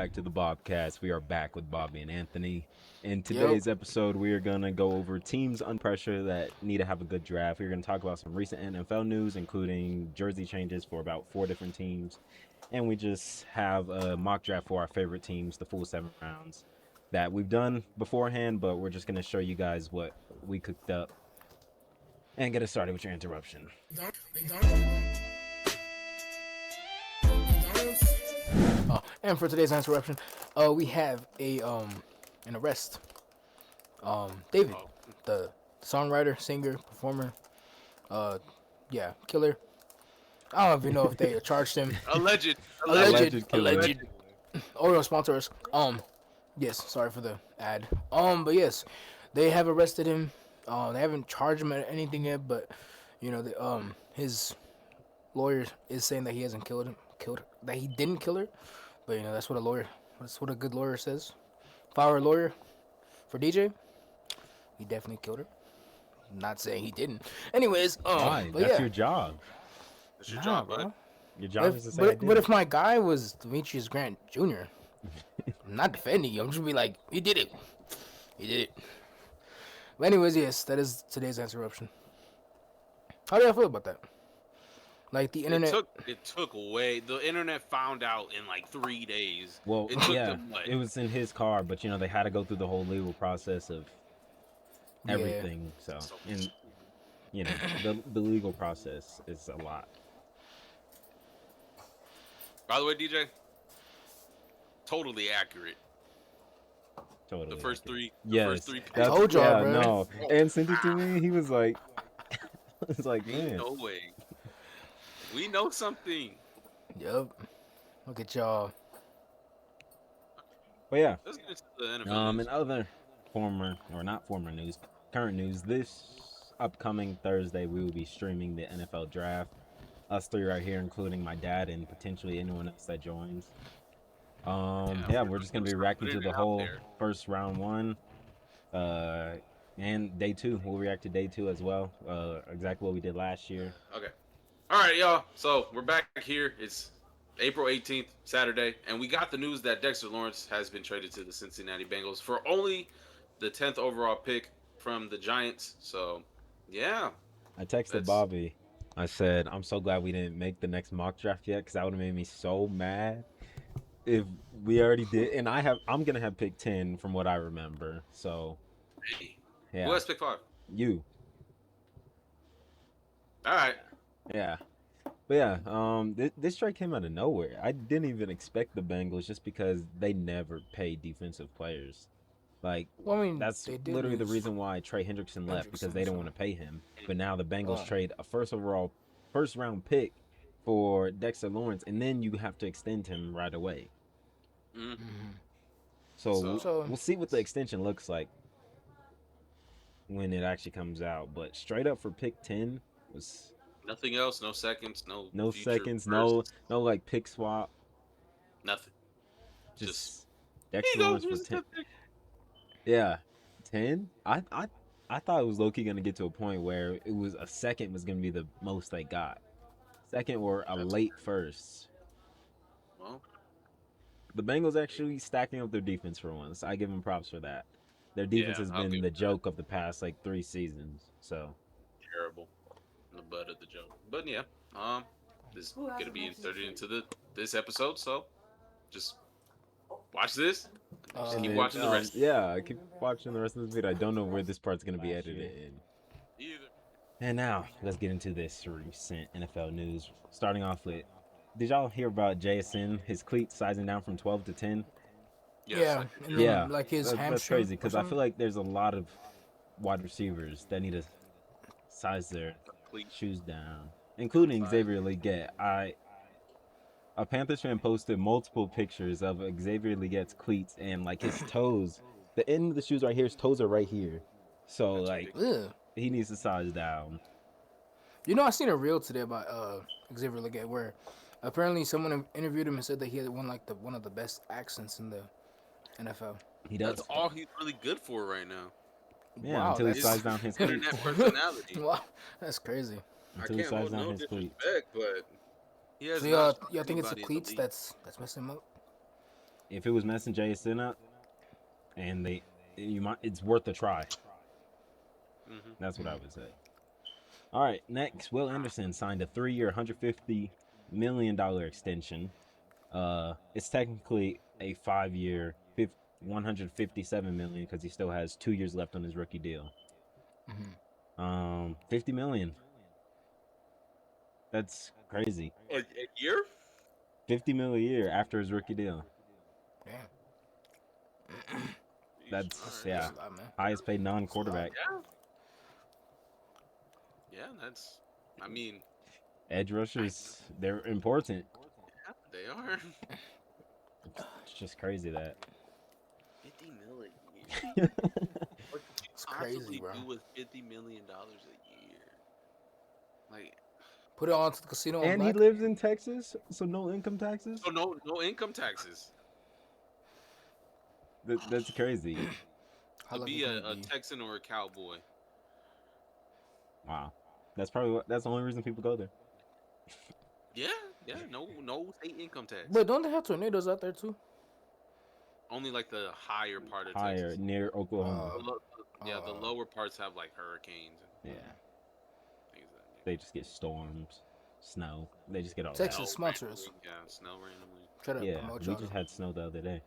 back to the Bobcast. We are back with Bobby and Anthony. In Yep. today's episode, we are going to go over teams under pressure that need to have a good draft. We're going to talk about some recent NFL news, including jersey changes for about four different teams. And we just have a mock draft for our favorite teams, the full 7 rounds that we've done beforehand, but we're just going to show you guys what we cooked up and get us started with your interruption. And for today's interruption, we have an arrest. David, the songwriter, singer, performer, uh, killer. I don't even know if they charged him. Alleged. Alleged, killer. alleged. Oreo sponsors. Yes, sorry for the ad. But yes, they have arrested him. They haven't charged him at anything yet, but his lawyer is saying that he hasn't killed that he didn't kill her. But that's what a good lawyer says. If I were a lawyer for DJ, he definitely killed her. Not saying he didn't. Anyways, Why? but That's yeah, your job. That's your job, bro. bud. Your job is to say But if my guy was Demetrius Grant Jr., I'm not defending you. I'm just be like, he did it. He did it. But anyways, yes, that is today's interruption. How do y'all feel about that? Like the internet. It took way. The internet found out in like 3 days. Well, It took yeah, them, what? it was in his car, but they had to go through the whole legal process of everything. So, and the legal process is a lot. By the way, DJ, totally accurate. Totally. The first accurate. three. Yes, First three. that's, told y'all, yeah, bro. no, and sent it to me. He was like, it's like, Ain't man, no way. We know something. Yep. Look at y'all. but yeah. Let's get into the NFL. In other former news, current news, this upcoming Thursday we will be streaming the NFL draft. Us three right here, including my dad and potentially anyone else that joins. We're just gonna be reacting to the whole first round one, and day two. We'll react to day two as well. Exactly what we did last year. Okay. All right, y'all. So we're back here. It's April 18th, Saturday, and we got the news that Dexter Lawrence has been traded to the Cincinnati Bengals for only the 10th overall pick from the Giants. So, yeah. I texted Bobby. I said, I'm so glad we didn't make the next mock draft yet, because that would have made me so mad if we already did. And I'm gonna have pick 10 from what I remember. So, Hey. yeah. Who has pick 5? You. All right. Yeah. But yeah, this trade came out of nowhere. I didn't even expect the Bengals just because they never pay defensive players. Like, Well, I mean, that's they did literally the lose reason why Trey Hendrickson left, because they don't want to pay him. But now the Bengals Oh. trade a first round pick for Dexter Lawrence, and then you have to extend him right away. Mm-hmm. So we'll see what the extension looks like when it actually comes out. But straight up for pick 10 was Nothing else. No seconds. no future seconds, firsts, no like pick swap. Nothing. Just Here Dexter you go. Lawrence for Here's 10. the pick. Yeah, 10. I thought it was low key gonna get to a point where it was a second was gonna be the most they got, second or a late first. Well, The Bengals actually stacking up their defense for once. I give them props for that. Their defense has I'll been give the them that. joke of the past like 3 seasons. So terrible. The butt of the joke. But yeah, this is gonna be inserted into this episode. So just watch this. Just and keep then, watching the rest. Yeah, I keep watching the rest of this video. I don't know where this part's gonna be edited in. Either. And now let's get into this recent NFL news. Starting off with, did y'all hear about JSN, his cleats sizing down from 12 to 10? Yes, Yeah, I- and then, Yeah, like his that's hamstring. crazy because I feel like there's a lot of wide receivers that need to size their Cleat. shoes down, including Xavier Leggett. A Panthers fan posted multiple pictures of Xavier Leggett's cleats and like his toes. The end of the shoes right here, his toes are right here. So like Ugh. he needs to size down. You know, I seen a reel today about Xavier Leggett where apparently someone interviewed him and said that he had one of the best accents in the NFL. He does. That's all he's really good for right now. Yeah, Wow, until he that's- sizes down his cleats. Internet personality. Wow, that's crazy. I Until he can't sizes hold down no his cleats. disrespect, but he has So not y'all think it's the anybody in cleats league. that's messing him up? if it was messing Jason up, and it's worth a try. That's what I would say. All right, next, Will Anderson signed a 3-year, $150 million extension. It's technically a 5-year, 157 million because he still has 2 years left on his rookie deal. 50 million. That's crazy. A year? 50 million a year after his rookie deal. Damn. That's All right. yeah, That's a lot, man. highest paid non-quarterback. Yeah, that's. I mean, Edge rushers, they're important. yeah, they are. It's just crazy that. 50 million a year. What could you It's crazy, possibly bro. do with $50 million a year? Like, Put it on to the casino on And he black. lives in Texas, so no income taxes. so no income taxes. That's crazy. How To lucky be can you a be? Texan or a Cowboy. Wow, that's the only reason people go there. Yeah, no state income tax. But don't they have tornadoes out there too? Only like the higher part of Higher Texas. near Oklahoma. The lo- the lower parts have like hurricanes and Yeah, things of that nature. they just get storms, snow. They just get all Texas that. sponsor us. randomly, yeah, snow randomly. Try to Yeah, promote we y'all. just had snow the other day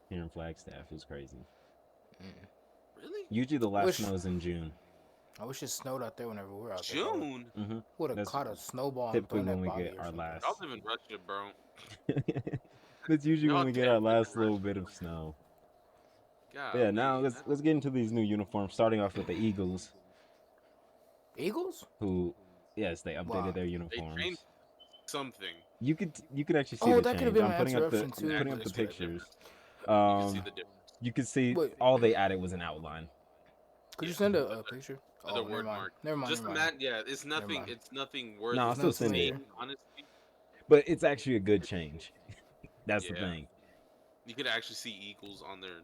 here in Flagstaff. It was crazy. Really? Usually the last Wish- snow is in June. I wish it snowed out there whenever we were out there. June? Mm-hmm. Would have That's caught a snowball and typically thrown when that we body get or our something. last. Y'all live in Russia, bro. That's usually Y'all when we get our definitely last in little Russia, bit bro. of snow. God, Yeah, now let's get into these new uniforms. Starting off with the Eagles, Eagles? who, yes, they updated Wow. their they uniforms. changed something. You could actually see Oh, the that could have change. been I'm my putting up interruption too. putting up Exactly, the see the pictures. difference. You can see the difference. You can see Wait. all they added was an outline. Could you Yeah. send a picture? The Oh, never word mind. mark. Never mind. Just Never the mind. mat. Yeah, it's nothing. mind. It's nothing worth No, I'll still Nothing send it. major. honestly. But it's actually a good change. That's the Yeah. thing. You could actually see eagles on their.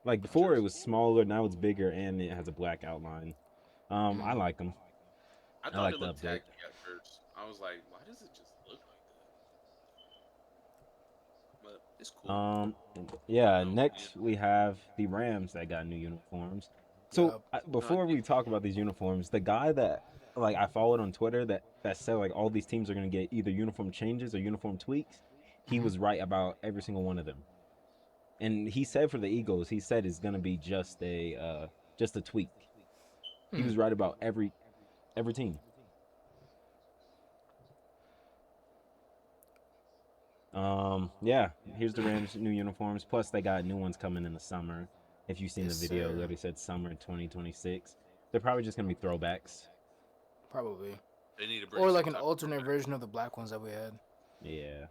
Like before, it Jersey. was smaller. Now it's bigger, and it has a black outline. I like them. I I thought like it the looked update. tacky at first. I was like, why does it just look like that? But it's cool. Yeah. No, Next, we have the Rams that got new uniforms. So Yup. before we talk about these uniforms, the guy that like I followed on Twitter that said like all these teams are gonna get either uniform changes or uniform tweaks, he was right about every single one of them. And he said for the Eagles, he said it's gonna be just a tweak. He was right about every team. Yeah, here's the Rams' new uniforms. Plus, they got new ones coming in the summer. If you've seen Yes, the video, sir. it literally said summer 2026. They're probably just gonna be throwbacks. Probably. they need to bring Or some like an type of alternate throwback. version of the black ones that we had. Yeah,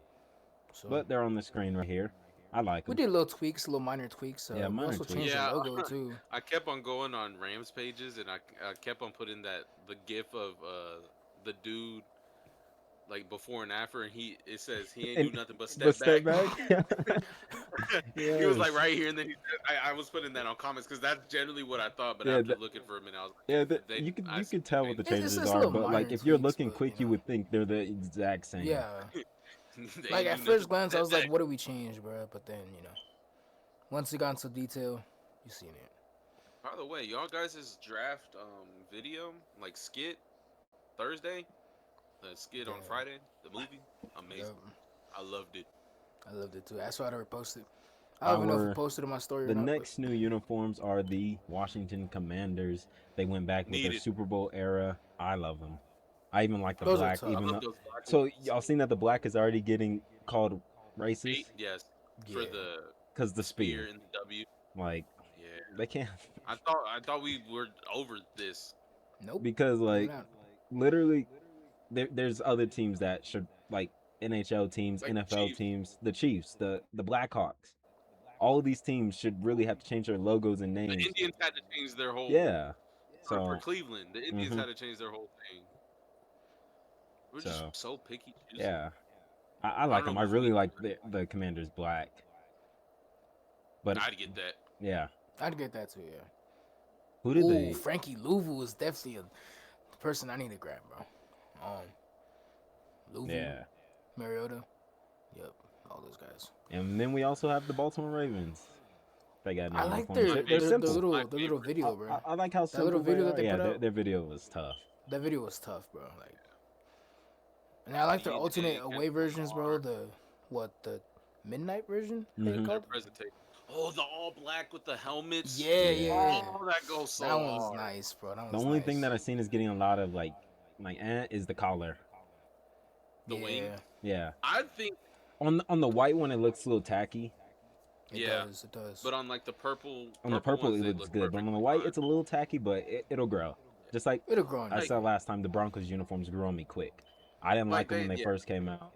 So but they're on the screen right here. I like we them. did little tweaks, little minor tweaks. Yeah, We minor also tweaks. changed Yeah, the logo too. I kept on going on Rams pages, and I kept on putting the gif of the dude like before and after, and it says he ain't And do nothing but but step step back. back. He was like Yes. right here, and then I was putting that on comments because that's generally what I thought. But Yeah, after looking for a minute, I was like, Yeah, I you see could tell they what the changed It's changes just are, little but like minor if you're tweaks, looking but, quick, you you know. would think they're the exact same. Yeah. it. They Like ain't at do first nothing but glance, I step was like, back. "What do we change, bro?" But then once you got into detail, you seen it. By the way, y'all guys' draft video like skit Thursday, the skit on Yeah. Friday, the movie, amazing. Yup. I loved it. I loved it too. That's why I never posted. I don't even know if we posted on my story The or not. next new uniforms are the Washington Commanders. They went back with their Needed. Super Bowl era. I love them. I even like the Those are black, tough. I even love though. those black So ones. y'all seen that the black is already getting called racist Yes, for Yeah. because the spear spear. and the W. Like Yeah, they can't I thought we were over this. Nope. because We're like not. literally there's other teams that should like NHL teams, Like NFL Chiefs. teams, the Chiefs, the Blackhawks. All of these teams should really have to change their logos and The names. Indians had to change their whole. Yeah. For So Cleveland, the Indians had to change their whole thing. We're just So, so picky. choosy. yeah, I like don't them. know I who's really winning. like the Commanders black. But I'd get that. yeah, I'd get that too. Yeah. who did Ooh, they? Frankie Louvu is definitely a person I need to grab, bro. Louvu, Yeah, Mariota. Yep. all those guys. And then we also have the Baltimore Ravens. They got new I like uniforms. My They're favorite. simple. My the little favorite. video, bro. I like how That little simple they video are. that they Yeah, put out. their video was tough. That video was tough, bro. Like, and I like their alternate DNA away against versions, bro. Lamar. The midnight version? They Hmm. Their called? presentation. Oh, the all black with the helmets. Yeah, Yeah. yeah, yeah. Oh, that goes That so one's hard. nice, bro. That The one's only thing nice. that I've seen is getting a lot of is the collar. The wing. Yeah, Yeah. I think, On the white one, it looks a little tacky. it yeah, does. It does. but on like the purple, On the purple purple, ones, it they looks look good, but on the perfectly white, fine. it's a little tacky, but it'll grow. Just like It'll grow on I you. said last time, the Broncos uniforms grew on me quick. I didn't like Like them when they, they yeah, first came out.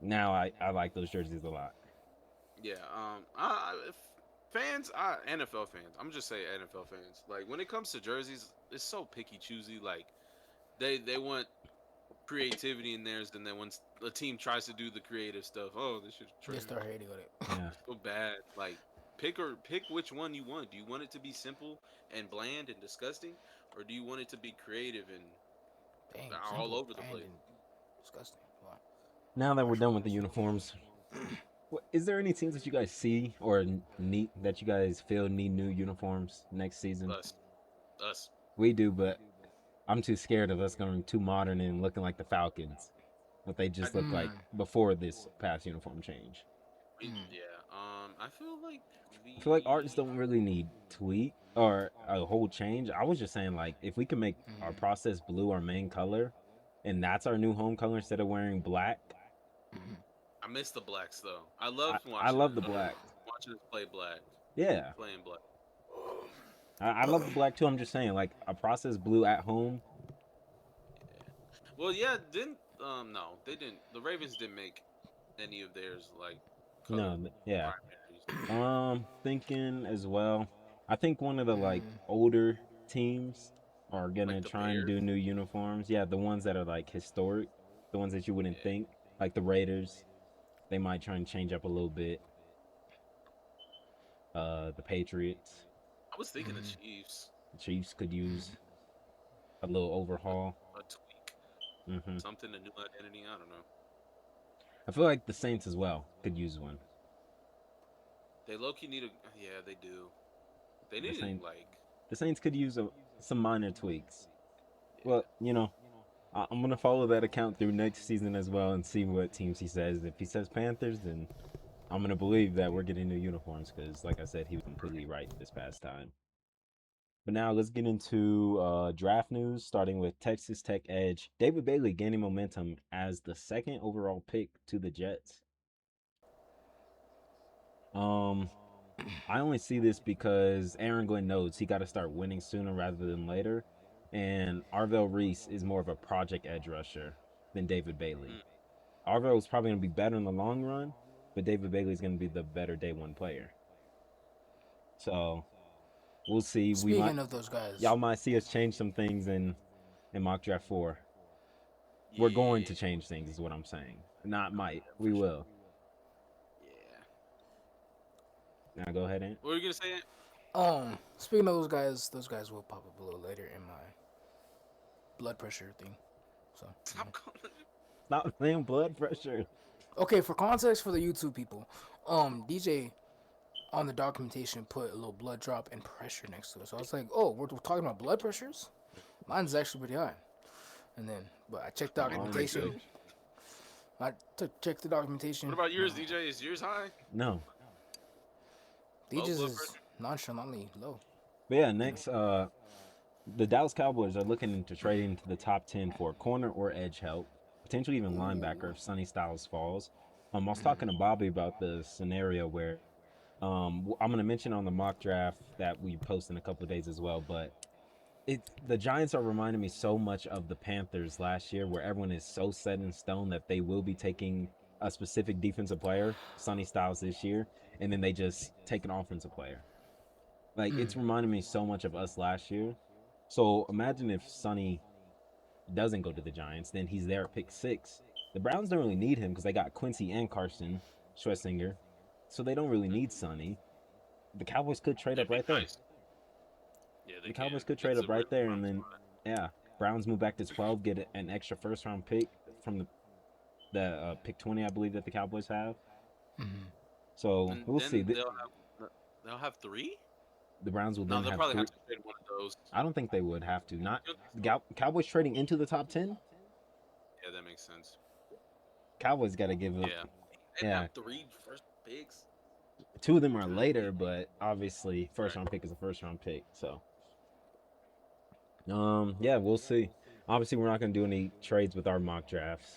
Now I like those jerseys a lot. yeah. Fans, NFL fans. I'm just saying NFL fans. Like when it comes to jerseys, it's so picky choosy. Like they want creativity in theirs, and then when a team tries to do the creative stuff, oh, this is They trash. start hating on it. Yeah. So bad. Like pick which one you want. Do you want it to be simple and bland and disgusting, or do you want it to be creative and Dang, all simple over the place? and disgusting. Wow. Now that we're done with the uniforms, is there any teams that you guys see or need that you guys feel need new uniforms next season? Us, us. We do, but I'm too scared of us going too modern and looking like the Falcons, what they I, just looked like Mm, before this past uniform change. yeah. I feel like I feel like we. arts don't really need tweak or a whole change. I was just saying like if we can make our mm, process blue our main color, and that's our new home color instead of wearing black. mm. I miss the blacks though. I I, love I watching love it. the black. Watching us play black, Yeah, playing black. I love the black too. I'm just saying like a process blue at home. Well, yeah, didn't no, they didn't. The Ravens didn't make any of theirs like color No, yeah. primaries. Thinking as well. I think one of the like Mm. older teams are Like gonna the try and Bears. do new uniforms. Yeah, the ones that are like historic, the ones that you wouldn't Yeah. think, like the Raiders. They might try and change up a little bit. The Patriots, I was thinking the Mm. Chiefs. the Chiefs could use a little overhaul. A tweak, Hmm. something, a new identity. I don't know. I feel like the Saints as well could use one. They low key need a. Yeah, they do. They The need Saints, like. the Saints could use some minor tweaks. Yeah. Well, I'm gonna follow that account through next season as well and see what teams he says. If he says Panthers, then I'm gonna believe that we're getting new uniforms because, like I said, he was completely right this past time. But now let's get into draft news, starting with Texas Tech edge David Bailey gaining momentum as the second overall pick to the Jets. Um, I only see this because Aaron Glenn knows he got to start winning sooner rather than later, and Arvell Reese is more of a project edge rusher than David Bailey. Mm. Arvell is probably going to be better in the long run, but David Bailey is going to be the better day one player. So we'll see. Speaking of those guys, Y'all might see us change some things in mock draft 4. We're going Yeah. to change things, is what I'm saying. Not Oh, might. yeah, We for sure. will. Yeah. Now go ahead, Ant. What were you gonna say? speaking of those guys will pop up a little later in my blood pressure thing. So, Stop calling it. Stop saying blood pressure. okay, for context for the YouTube people, DJ on the documentation put a little blood drop and pressure next to it. So I was like, oh, we're talking about blood pressures? Mine's actually pretty high. And then, but I checked Mine's documentation. good. I checked the documentation. What about yours, DJ? Is yours high? No. Low DJ's blood is pressure? nonchalantly low. But yeah, next, the Dallas Cowboys are looking into trading to the top 10 for corner or edge help, potentially even linebacker if Sonny Styles falls. I was talking to Bobby about the scenario where I'm going to mention on the mock draft that we post in a couple of days as well, but the Giants are reminding me so much of the Panthers last year, where everyone is so set in stone that they will be taking a specific defensive player, Sonny Styles this year, and then they just take an offensive player. Like it's reminding me so much of us last year. So imagine if Sonny doesn't go to the Giants, then he's there at pick 6. The Browns don't really need him because they got Quincy and Carson Schwessinger, so they don't really need Sonny. The Cowboys could trade It'd up be right there. nice. Yeah, they The Cowboys can. could trade It's up a right really there, prime and then spot. Browns move back to 12, get an extra first round pick from the pick 20, I believe that the Cowboys have. Mm-hmm. So And we'll see. then they'll have three. The Browns will No, then they'll have probably have three. to trade one of those. I don't think they would have to. Not You don't think so? Cowboys trading into the top 10. Yeah, that makes sense. Cowboys got to give up. Yeah, they'd have Yeah, three first picks. two of them are Golly. later, but obviously first Right. round pick is a first round pick. So yeah, we'll see. Obviously, we're not going to do any trades with our mock drafts,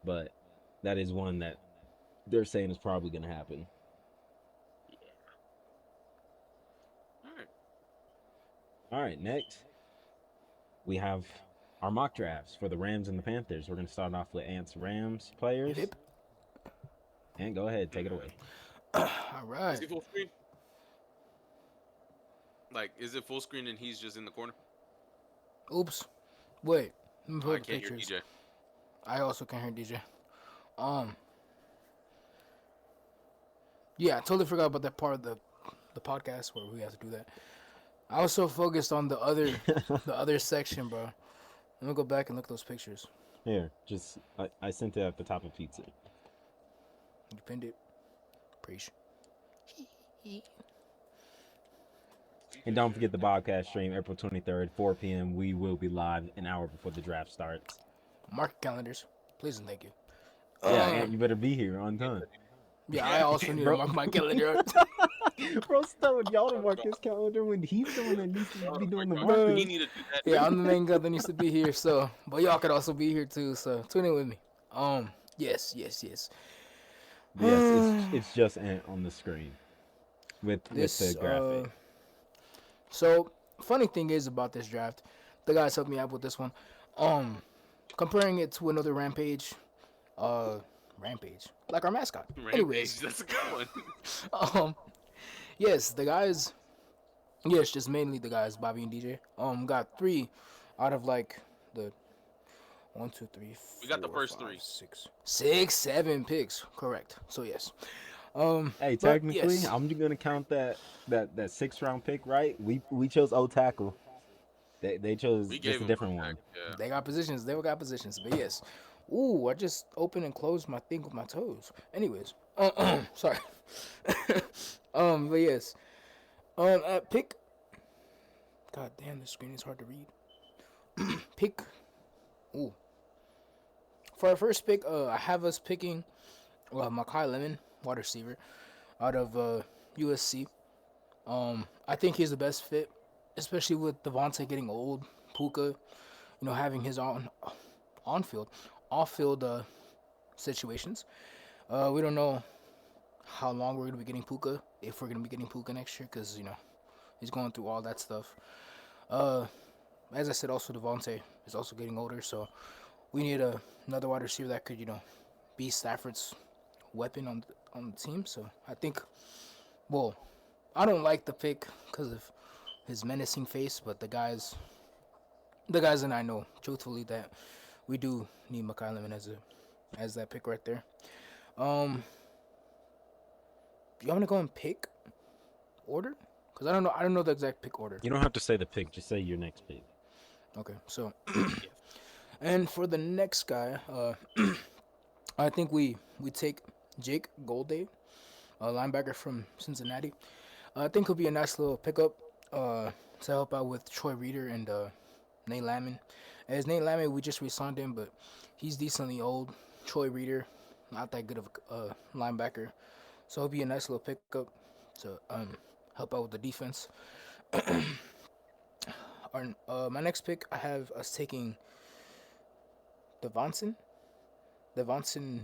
but that is one that they're saying is probably going to happen. Yeah. All right. All right, next we have our mock drafts for the Rams and the Panthers. We're going to start off with Ant's Rams Hip players. hip. And go ahead, take it away. All Is right. he full screen? Like, is it full screen and he's just in the corner? Oops. Wait. Let me Oh, pull I up the can't hear pictures. DJ. I also can hear DJ. Um. Yeah, I totally forgot about that part of the podcast where we have to do that. I was so focused on the other section, bro. Let me go back and look at those pictures. Here, just I sent it at the top of pizza. You pinned it. Preach. And don't forget the Bobcast stream, April 23rd, 4 p.m. We will be live an hour before the draft starts. Mark calendars, please and thank you. Yeah, and you better be here on time. Yeah, I also need to Bro. mark my calendar. Bro, telling y'all to mark his calendar when he's the one that needs to be doing the He marking. need to do that. Yeah, I'm the main guy that needs to be here. So, but y'all could also be here too. So tune in with me. Yes. But yes, it's just Ant on the screen with This the graphic. So funny thing is about this draft, the guys helped me out with this one. Comparing it to another Rampage, like our mascot. Rampage, Anyways, that's a good one. yes, the guys. Yes, just mainly the guys, Bobby and DJ. Got three out of like the 1, 2, 3, We got the 4, first 5, three. 6, 7 picks. Correct. So yes. Hey, But technically, yes. I'm just gonna count that 6th round pick, right? We chose O tackle. They chose We just gave a him different back. one. Yeah. They got positions. They all got positions. But yes. Ooh, I just opened and closed my thing with my toes. Anyways. Sorry. But yes. At pick. God damn, this screen is hard to read. Pick. Ooh. For our first pick, I have us picking Makai Lemon, wide receiver, out of USC. I think he's the best fit, especially with Devontae getting old. Puka, having his on field, off field situations. We don't know how long we're gonna be getting Puka, if we're gonna be getting Puka next year, because he's going through all that stuff. Uh, as I said, also Devontae is also getting older, so we need another wide receiver that could be Stafford's weapon on the team. So I think, well, I don't like the pick because of his menacing face, but the guys and I know truthfully that we do need Makai Lemon as that pick right there. Um, you want to go in pick order? Cause I don't know the exact pick order. You don't have to say the pick; just say your next pick. Okay, so and for the next guy, I think we take Jake Golday, a linebacker from Cincinnati. I think he'll be a nice little pickup to help out with Troy Reader and Nate Landman. As Nate Landman, we just re-signed him, but he's decently old. Troy Reader, not that good of a linebacker, so he'll be a nice little pickup to help out with the defense. My next pick, I have us taking Devonson. Devonson.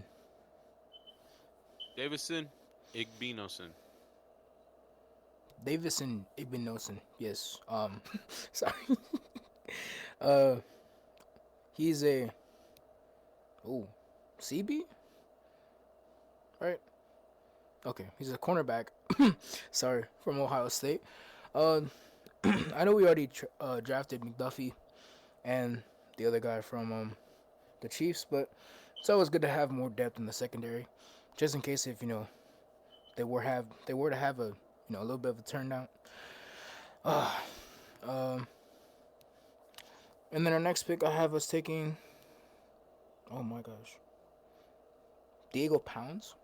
Davison Igbinoson. Davison Igbinoson. Yes. Sorry. uh, he's a. Oh, CB. Right. Okay, he's a cornerback. Sorry, from Ohio State. Uh, I know we already drafted McDuffie and the other guy from the Chiefs, but it's always good to have more depth in the secondary, just in case if they were to have a little bit of a turnout. Um, and then our next pick, I have us taking. Oh my gosh, Diego Pounds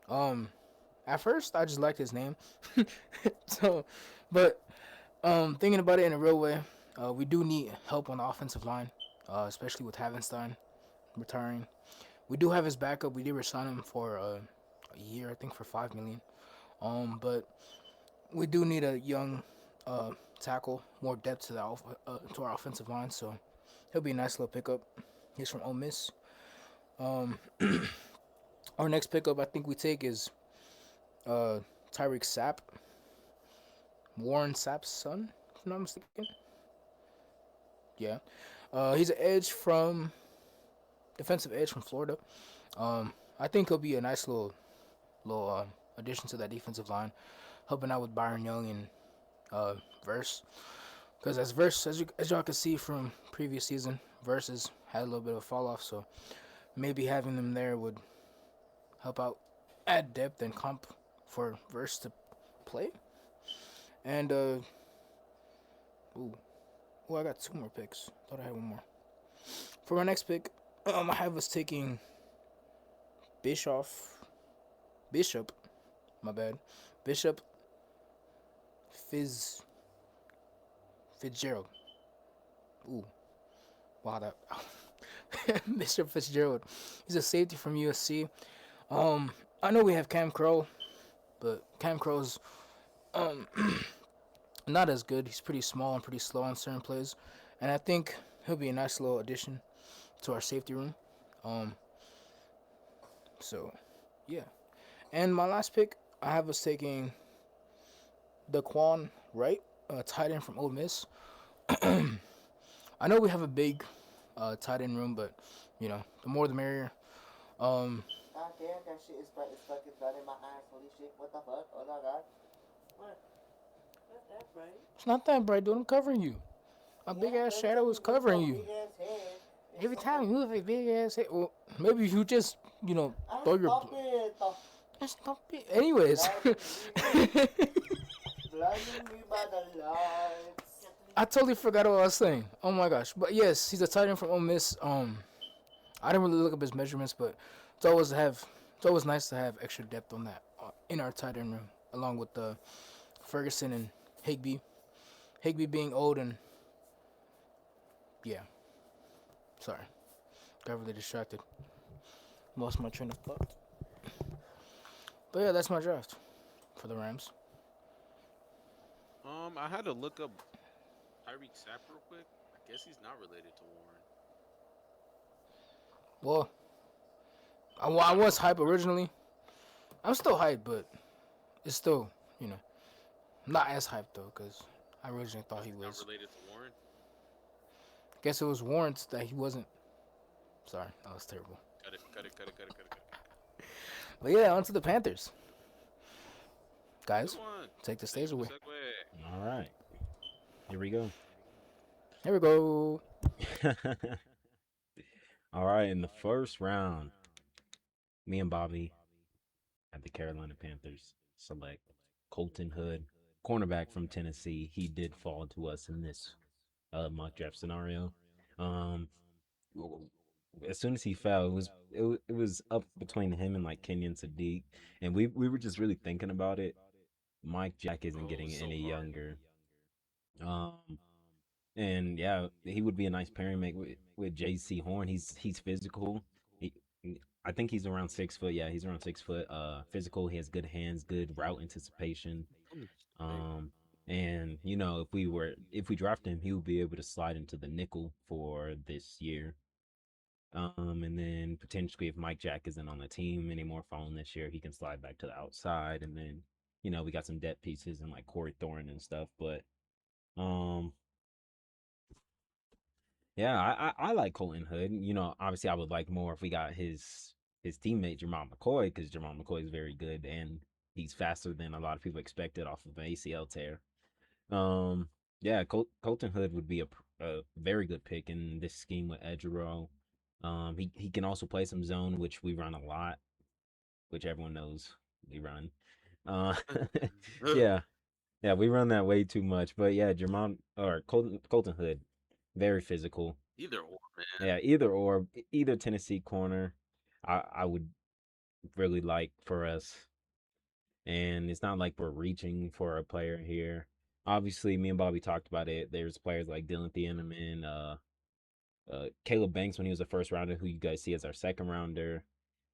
Um, at first I just liked his name, so, but thinking about it in a real way, we do need help on the offensive line, especially with Havenstein retiring. We do have his backup. We did resign him for a year, I think, for 5 million. But we do need a young uh, tackle, more depth to to our offensive line. So he'll be a nice little pickup. He's from Ole Miss. Um, our next pickup, I think we take is uh, Tyreek Sapp, Warren Sapp's son, if I'm not mistaken. Yeah, he's an edge from defensive edge from Florida. I think he'll be a nice little addition to that defensive line, helping out with Byron Young and uh, Verse. Because as y'all can see from previous season, Versus had a little bit of a fall off. So maybe having them there would help out, add depth and comp for Verse to play. And ooh, I got two more picks. Thought I had one more. For my next pick, I have us taking Bischoff, Bishop. My bad, Bishop Fizz Fitzgerald. Ooh, wow, that Mr. Fitzgerald. He's a safety from USC. I know we have Cam Crow, but Cam Crow's um not as good. He's pretty small and pretty slow on certain plays, and I think he'll be a nice little addition to our safety room. Um, so yeah. And my last pick, I have us taking Daquan Wright, tight end from Ole Miss. I know we have a big tight end room, but the more the merrier. Um, God damn, that shit is bright. It's fucking blood in my eyes. Holy shit, what the fuck? Oh my god. What? Not that bright. it's not that bright, dude. I'm covering you. A big Yeah, ass every shadow time is you move covering your you. big ass head, it's Every time fucking. you move a big ass head, well, maybe you just Ah, throw your. stop it. Stop it. Anyways, Blinding me by the lights. I totally forgot what I was saying. Oh my gosh! But yes, he's a tight end from Ole Miss. I didn't really look up his measurements, but it's always nice to have extra depth on that in our tight end room, along with Ferguson and Higby. Higby being old and yeah, sorry, got really distracted, lost my train of thought. But yeah, that's my draft for the Rams. I had to look up Tyreek Sapp real quick. I guess he's not related to Warren. Well, I was hype originally. I'm still hyped, but it's still you know not as hyped though, because I originally thought he He's not was. related to Warren. I guess it was warrants that he wasn't. Sorry, that was terrible. Cut it, cut it, cut it, cut it, cut it, cut it. But yeah, on to the Panthers. Good Guys, one. take the Thanks stage for the away. segue. All right, here we go. Here we go. All right, in the first round, me and Bobby had the Carolina Panthers select Colton Hood, cornerback from Tennessee. He did fall to us in this mock draft scenario. Um, as soon as he fell, it was up between him and like Kenyon Sadiq, and we were just really thinking about it. Mike Jack isn't Bro, it getting was so any hard. younger. Um, and yeah, he would be a nice pairing mate with J.C. Horn. He's physical. He, I think he's around 6 foot. Yeah, he's around 6 foot. Physical. He has good hands, good route anticipation. Hey, Um, and if we draft him, he will be able to slide into the nickel for this year. And then potentially if Mike Jack isn't on the team anymore following this year, he can slide back to the outside. And then, we got some depth pieces and like Corey Thorne and stuff. But um, yeah, I like Colton Hood. Obviously I would like more if we got his teammate Jamal McCoy, because Jamal McCoy is very good and he's faster than a lot of people expected off of an ACL tear. Um, yeah, Colton Hood would be a very good pick in this scheme with Edgero. He can also play some zone, which we run a lot, which everyone knows we run. Uh, yeah, yeah, we run that way too much. But yeah, Jermon or Colton Hood, very physical. either or, man. Yeah, either Tennessee corner. I would really like for us. And it's not like we're reaching for a player here. Obviously, me and Bobby talked about it. There's players like Dylan Thieneman, Caleb Banks when he was a first rounder, who you guys see as our second rounder.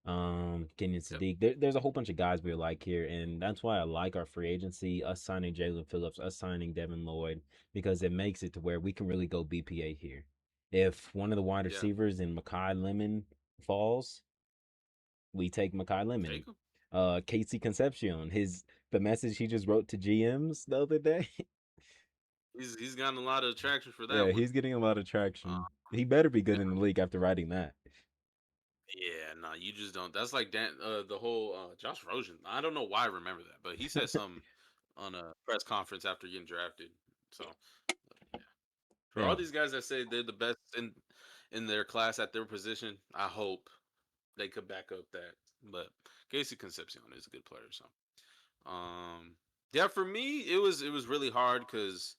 Kenyon Yep. Sadiq. There's a whole bunch of guys we like here, and that's why I like our free agency. Us signing Jalen Phillips, us signing Devin Lloyd, because it makes it to where we can really go BPA here. If one of the wide Yeah. receivers in Makai Lemon falls, we take Makai Lemon. Take him. Casey Concepcion, his the message he just wrote to GMs the other day. He's gotten a lot of traction for that Yeah, one. he's getting a lot of Uh, traction. He better be good yeah. in the league after writing that. Yeah, no, you just don't. That's like the whole Josh Rosen. I don't know why I remember that, but he said something on a press conference after getting drafted. So yeah, for all Yeah, these guys that say they're the best in their class at their position, I hope they could back up that. But Casey Concepcion is a good player, so yeah, for me it was really hard because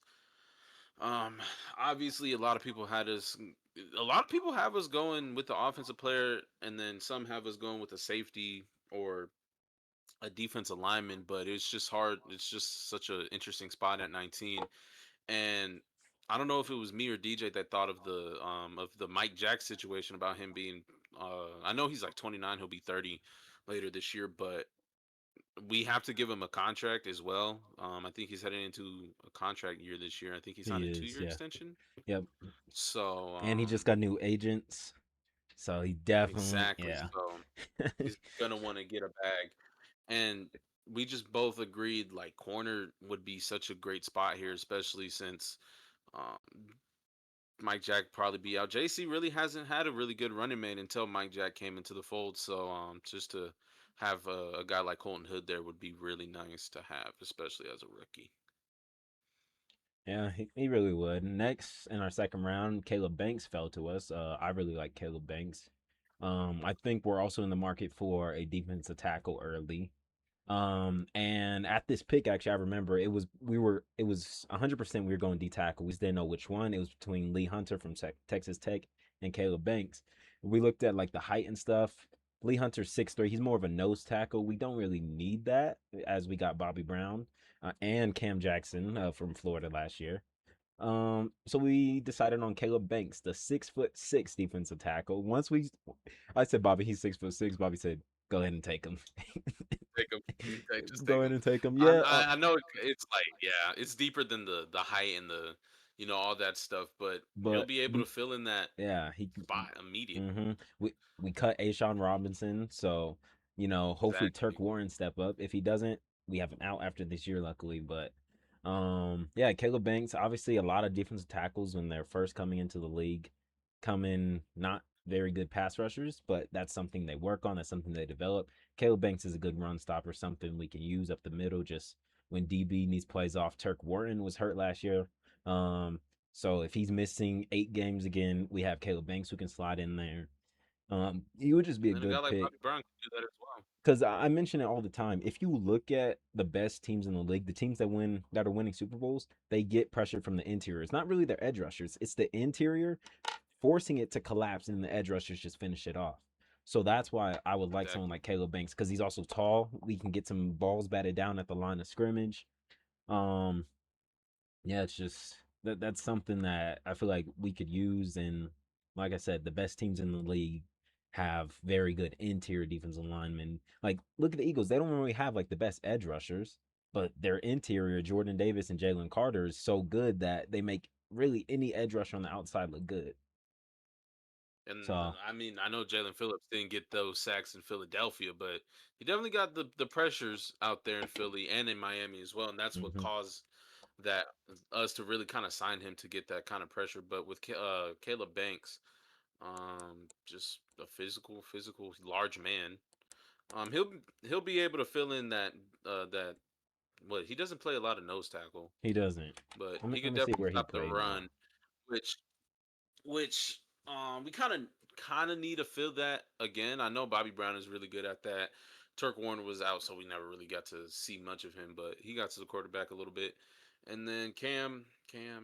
um, obviously, a lot of people have us going with the offensive player, and then some have us going with a safety or a defensive lineman. But it's just hard. It's just such an interesting spot at 19, and I don't know if it was me or DJ that thought of the Mike Jack situation about him being. I know he's like 29. He'll be 30 later this year, but we have to give him a contract as well. I think he's heading into a contract year this year. I think he signed he a is. two-year Yeah, extension. yep. So, And he just got new agents, so he definitely, exactly. yeah. So he's gonna want to get a bag, and we just both agreed like corner would be such a great spot here, especially since um, Mike Jack probably be out. JC really hasn't had a really good running mate until Mike Jack came into the fold. So just to have a guy like Colton Hood there would be really nice to have, especially as a rookie. Yeah, he really would. Next in our second round, Caleb Banks fell to us. I really like Caleb Banks. I think we're also in the market for a defensive tackle early. And at this pick, actually, I remember it was 100% we were going D tackle. We just didn't know which one. It was between Lee Hunter from Texas Tech and Caleb Banks. We looked at like the height and stuff. Lee Hunter's 6'3". He's more of a nose tackle. We don't really need that as we got Bobby Brown and Cam Jackson from Florida last year. So we decided on Caleb Banks, the 6'6" defensive tackle. I said Bobby, he's 6'6". Bobby said, "Go ahead and take him." Take him. Just Go take ahead him. and take him. I, Yeah. I I know it's like yeah, it's deeper than the height and the all that stuff, but he'll But be able to fill in that yeah, he. spot immediately. Mm-hmm. We cut Ashawn Robinson, so hopefully Turk Exactly. Warren step up. If he doesn't, we have him out after this year, luckily. But yeah, Caleb Banks. Obviously, a lot of defensive tackles when they're first coming into the league come in not very good pass rushers, but that's something they work on. That's something they develop. Caleb Banks is a good run stopper, something we can use up the middle. Just when DB needs plays off, Turk Warren was hurt last year. Um, so if he's missing 8 games again, we have Caleb Banks who can slide in there. He would just be And a then a guy good like pick Bobby Brown can do that as well. because I mention it all the time. If you look at the best teams in the league, the teams that are winning Super Bowls, they get pressure from the interior. It's not really their edge rushers; it's the interior forcing it to collapse, and the edge rushers just finish it off. So that's why I would like someone Exactly. like Caleb Banks because he's also tall. We can get some balls batted down at the line of scrimmage. Um, yeah, it's just that's something that I feel like we could use. And like I said, the best teams in the league have very good interior defensive linemen. Like, look at the Eagles; they don't really have like the best edge rushers, but their interior, Jordan Davis and Jalen Carter, is so good that they make really any edge rusher on the outside look good. And So, I mean, I know Jalen Phillips didn't get those sacks in Philadelphia, but he definitely got the pressures out there in Philly and in Miami as well, and that's what hmm caused that us to really kind of sign him to get that kind of pressure. But with Caleb Banks, just a physical large man. He'll be able to fill in that what he doesn't play a lot of nose tackle, he doesn't. but Let me he let could me see definitely where he stop the played though. run, which we kind of need to fill that again. I know Bobby Brown is really good at that. Turk Warner was out, so we never really got to see much of him, but he got to the quarterback a little bit. And then Cam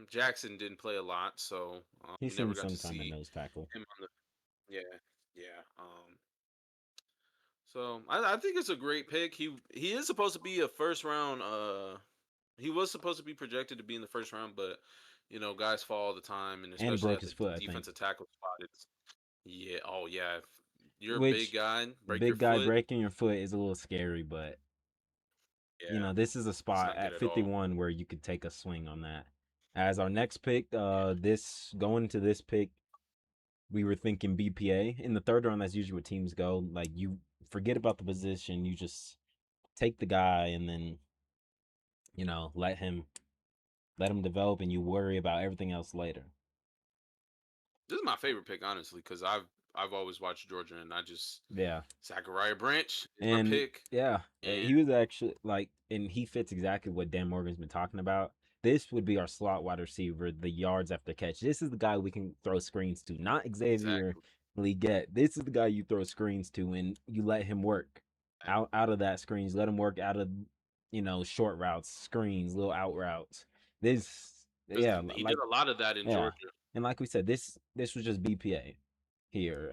Jackson didn't play a lot, so He's we seen never got some to time at see nose tackle. him on the yeah yeah. So I think it's a great pick. He is supposed to be a first round. He was supposed to be projected to be in the first round, but guys fall all the time, and And he especially broke at his the foot, I think. defensive tackle spot, it's yeah. Oh yeah, if you're a big Which guy, break your big guy foot. breaking your foot is a little scary, but Yeah, this is a it's spot not good at at all. 51 where you could take a swing on that. As our next pick, Yeah, this going to this pick, we were thinking BPA in the third round. That's usually where teams go. Like you forget about the position, you just take the guy and then let him develop, and you worry about everything else later. this is my favorite pick, honestly, because I've always watched Georgia, and I just Yeah. Zachariah Branch is my And pick, yeah, and he was actually like, and he fits exactly what Dan Morgan's been talking about. This would be our slot wide receiver, the yards after catch. This is the guy we can throw screens to, not Xavier exactly, Leggett. This is the guy you throw screens to, and you let him work out of that screens. Let him work out of short routes, screens, little out routes. This, because yeah, he did like a lot of that in yeah, Georgia. and like we said, this was just BPA here.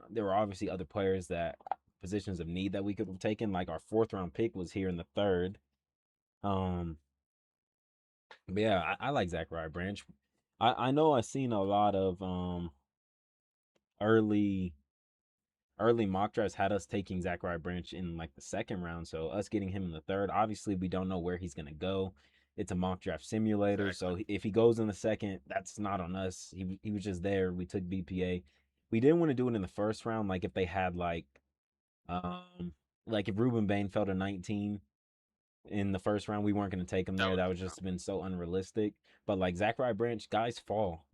There were obviously other players that positions of need that we could have taken. Like our fourth round pick was here in the third. Um, but yeah, I like Zachariah Branch. I know I've seen a lot of early early mock drafts had us taking Zachariah Branch in like the second round. So us getting him in the third, obviously we don't know where he's gonna go. It's a mock draft simulator, Exactly. so if he goes in the second, that's not on us. He was just there. We took BPA. We didn't want to do it in the first round, like if they had um like if Ruben Bain fell to 19 in the first round, we weren't going to take him That there. would That would just been so unrealistic. But like Zachariah Branch, guys fall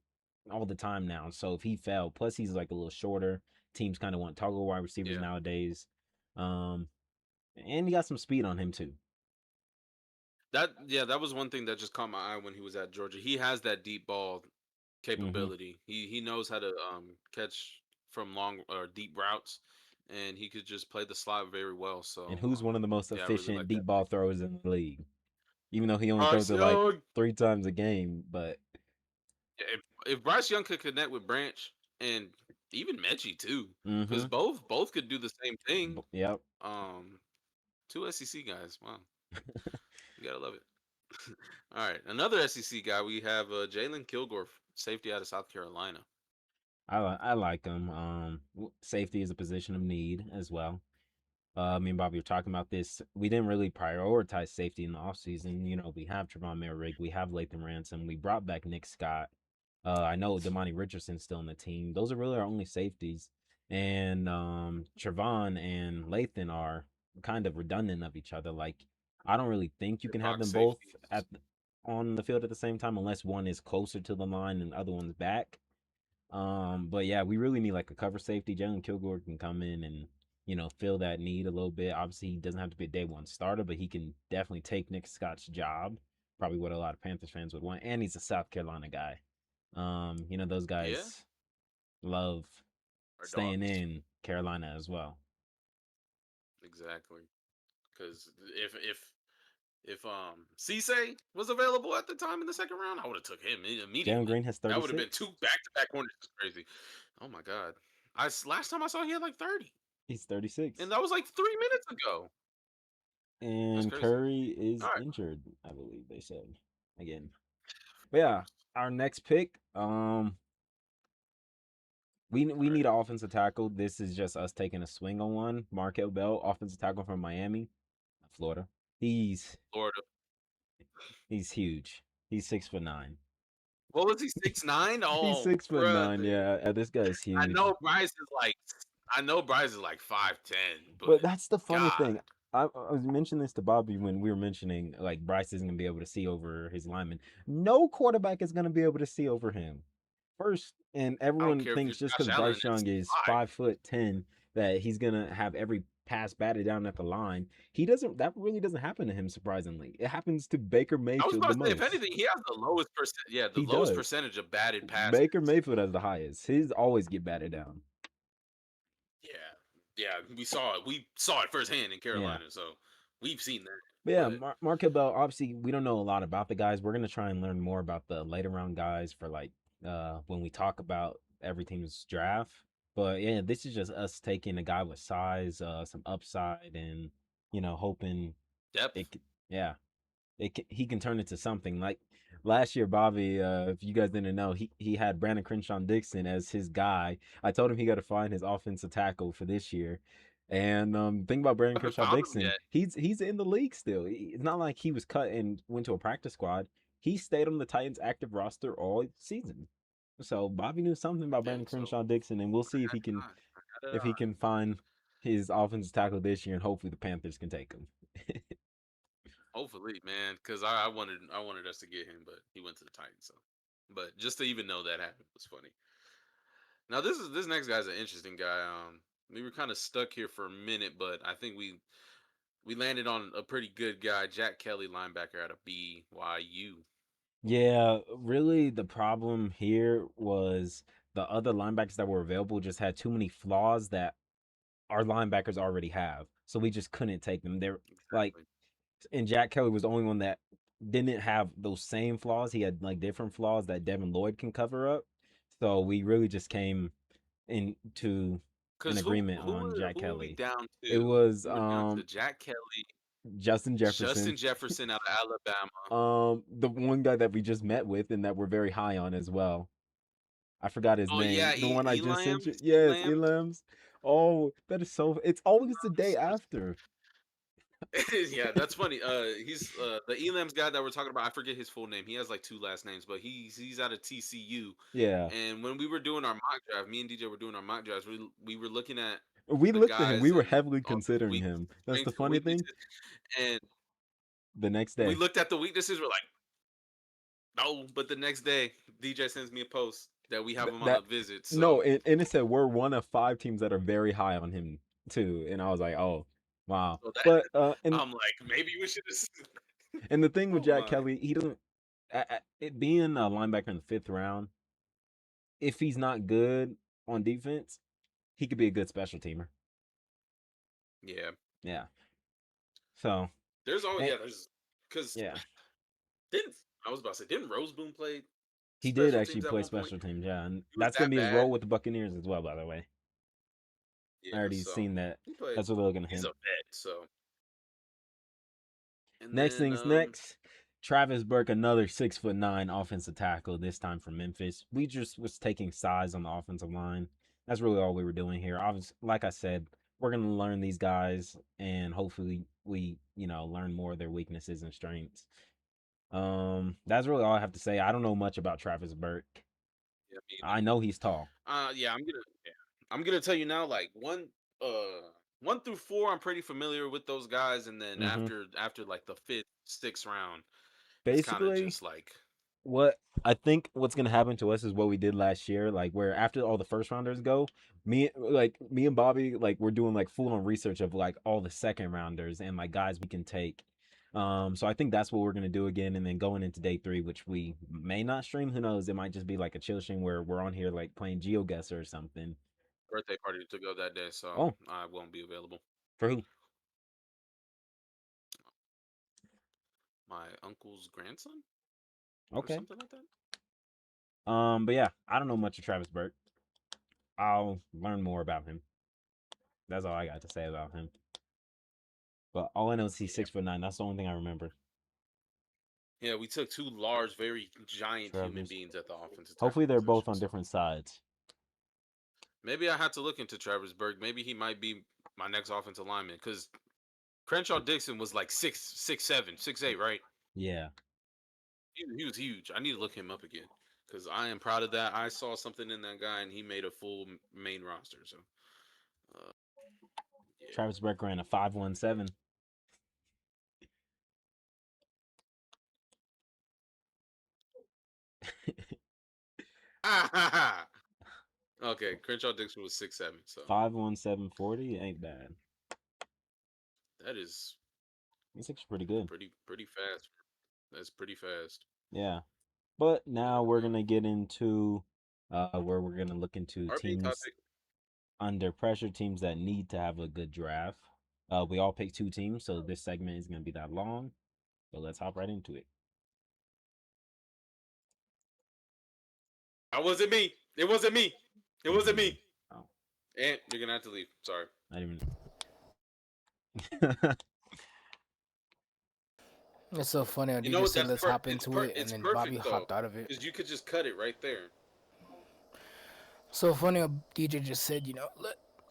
all the time now. So if he fell, plus he's like a little shorter. Teams kind of want toggle wide receivers yeah. nowadays. Um, and he got some speed on him too. That was one thing that just caught my eye when he was at Georgia. He has that deep ball Hmm. capability. He knows how to catch from long or deep routes, and he could just play the slot very well. And So who's one of the most yeah, I really efficient like that deep ball pick. throwers in the league? Even though he only throws Bryce it like Young. 3 times a game, but Yeah, if Bryce Young could connect with Branch and even Mechie too, because mm-hmm. both could do the same thing. Yep. Um, two SEC guys. Wow, you gotta love it. All right, another SEC guy. We have Jalen Kilgore, safety out of South Carolina. I like him. Safety is a position of need as well. Me and Bobby were talking about this. We didn't really prioritize safety in the offseason. We have Trevon Merrick, we have Lathan Ransom, we brought back Nick Scott. I know Damani Richardson's still on the team. Those are really our only safeties. And Trevon and Lathan are kind of redundant of each other. Like, I don't really think you Your can have box them both safeties. on the field at the same time unless one is closer to the line and the other one's back. But yeah, we really need like a cover safety. Jalen Kilgore can come in and fill that need a little bit. Obviously, he doesn't have to be a day one starter, but he can definitely take Nick Scott's job. Probably what a lot of Panthers fans would want. And he's a South Carolina guy. Those Yeah, guys love our staying dogs. in Carolina as well. Exactly. Because if Cisse was available at the time in the second round, I would have took him Jalen immediately. Green has That would have been 36. two back-to-back corners. That's crazy. Oh my god. Last time I saw he had like 30, He's 36. and that was like 3 minutes ago. That's And crazy. Curry All is right, injured, I believe they said again. But yeah, our next pick, we all right. need an offensive tackle. This is just us taking a swing on one. Markel Bell, offensive tackle from Miami, Florida. He's Florida. he's huge. He's 6'9". What was he, 6'9"? He's Oh, 6'9". brother. Yeah, this guy's I huge. know Bryce is like I know Bryce is like 5'10", but But that's the funny God, thing. I was mentioning this to Bobby when we were mentioning like Bryce isn't gonna be able to see over his lineman. No quarterback is gonna be able to see over him. First, and I don't everyone care if you're thinks just Josh because Allen Bryce at Young is 6'5". 5'10" that he's gonna have every pass batted down at the line. He doesn't. That really doesn't happen to him. Surprisingly, it happens to Baker I was Mayfield about the to say, if most. anything, he has the lowest percent. Yeah, the He lowest does. percentage of batted Baker passes. Mayfield has the highest. His always get batted down. Yeah, yeah, we saw it. We saw it firsthand in Yeah. Carolina, so we've seen that. But yeah, But Markel Bell, obviously, we don't know a lot about the guys. We're going to try and learn more about the later round guys for like when we talk about every team's draft. But yeah, this is just us taking a guy with size, some upside, and hoping Depth. it. Yeah, he can turn into something like last year. Bobby, if you guys didn't know, he had Brandon Crenshaw Dixon as his guy. I told him he got to find his offensive tackle for this year. And thing about Brandon Haven't Crenshaw found him Dixon, yet. he's in the league still. It's not like he was cut and went to a practice squad. He stayed on the Titans active roster all season. So Bobby knew something about Yeah. Brandon So Crenshaw Dixon, and we'll see I had an eye. I had an if he eye. can find his offensive tackle this year, and hopefully the Panthers can take him. Hopefully, man, because I wanted us to get him, but he went to the Titans. So, but just to even know that happened was funny. Now this next guy's an interesting guy. We were kind of stuck here for a minute, but I think we landed on a pretty good guy, Jack Kelly, linebacker out of BYU. Yeah, really, the problem here was the other linebackers that were available just had too many flaws that our linebackers already have. So we just couldn't take them. They're like, Exactly. and Jack Kelly was the only one that didn't have those same flaws. He had like different flaws that Devin Lloyd can cover up. So we really just came into an Cause agreement on Jack who were we Kelly. down It to? was We were down to Jack Kelly, Justin Jefferson, Justin Jefferson out of Alabama. the one guy that we just met with and that we're very high on as well. I forgot his Oh yeah, name. The one I just sent you. Elams, Yes, Elams. Elams. Oh, that is so. It's always the day after. Yeah, that's funny. He's the Elam's guy that we're talking about. I forget his full name. He has like two last names, but he's out of TCU. Yeah, And when we were doing our mock draft, me and DJ were doing our mock drafts. We were looking at we the looked at him. We guys were and heavily all the considering weaknesses, him. That's the strengths and funny thing. weaknesses. And The next we day, looked at the weaknesses. We're like, no. But the next day, DJ sends me a post that we have him on a that visit. no, So and it said we're one of five teams that are very high on him too. And I was like, oh, wow. so that But I'm like, maybe we should have. and the thing with Oh Jack my. Kelly, he doesn't. It being a linebacker in the fifth round, if he's not good on defense, he could be a good special teamer. Yeah. Yeah. So, There's all and, yeah. There's because yeah, didn't I was about to say didn't Roseboom play he did special actually teams at play one point? special teams. Yeah, and He was that's gonna that be his bad. role with the Buccaneers as well. By the way, I Yeah. already So seen that. he played. That's what they're looking at He's a him. vet. So and Next then things next. Travis Burke, another 6'9" offensive tackle, this time from Memphis. We just was taking size on the offensive line. That's really all we were doing here. Obviously, like I said, we're gonna learn these guys and hopefully we, learn more of their weaknesses and strengths. That's really all I have to say. I don't know much about Travis Burke. yeah, me I know he's tall. yeah, I'm gonna tell you now. Like one through four, I'm pretty familiar with those guys, and then Hmm. after like the fifth, sixth round, it's kind of Basically, just like what I think what's gonna happen to us is what we did last year, like where after all the first rounders go, me and Bobby, like we're doing like full on research of like all the second rounders and like guys we can take. So I think that's what we're gonna do again, and then going into day three, which we may not stream. Who knows? It might just be like a chill stream where we're on here like playing GeoGuessr or something. birthday party to go that day, so Oh, I won't be available. for who? My uncle's grandson or Okay. something like that. But yeah, I don't know much of Travis Burke. I'll learn more about him. That's all I got to say about him. But all I know is he's Yeah, 6'9". That's the only thing I remember. yeah. We took two large, very giant human Travis. beings at the offensive tackle Hopefully they're both position. on So different sides. maybe I had to look into Travis Burke. Maybe he might be my next offensive lineman because Crenshaw Dixon was like 6'7", 6'8", right? Yeah. He was huge. I need to look him up again because I am proud of that. I saw something in that guy and he made a full main roster. So uh, Travis Burke ran a 5.17. yeah. Okay, Crenshaw Dixon was 6'7", so 5.1740 ain't bad. that is That's actually pretty good. pretty fast. That's pretty fast. Yeah. But now And we're gonna get into where we're gonna look into our main teams topic. under pressure, teams that need to have a good draft. We all pick two teams, so this segment is gonna be that long. So let's hop right into it. That wasn't me. It wasn't me. It What do wasn't you mean? me. Oh. And you're gonna have to leave. Sorry. I didn't It's so funny how You know DJ what? said let's hop into it, and It's then Bobby perfect though, hopped out of it. because you could just cut it right there. So funny how DJ just said,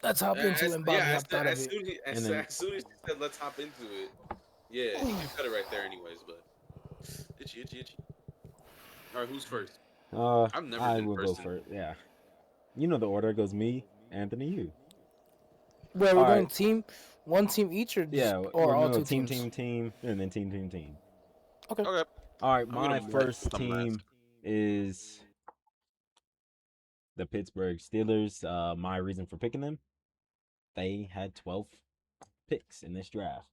let's hop into it, and Bobby hopped out of it. and then As soon as he said let's hop into it, yeah, he could cut it right there anyways. But itchy, itchy, itchy. All right, who's first? I've never I been will go first in. first. Yeah. You know the order goes me, Anthony, you. Wait, we're All going right. one team each, or just Yeah, or well all no, two team teams? team team and then team team team. Okay. Okay, All right, I'm gonna my move first since I'm last. team is the Pittsburgh Steelers. My reason for picking them, they had 12 picks in this draft.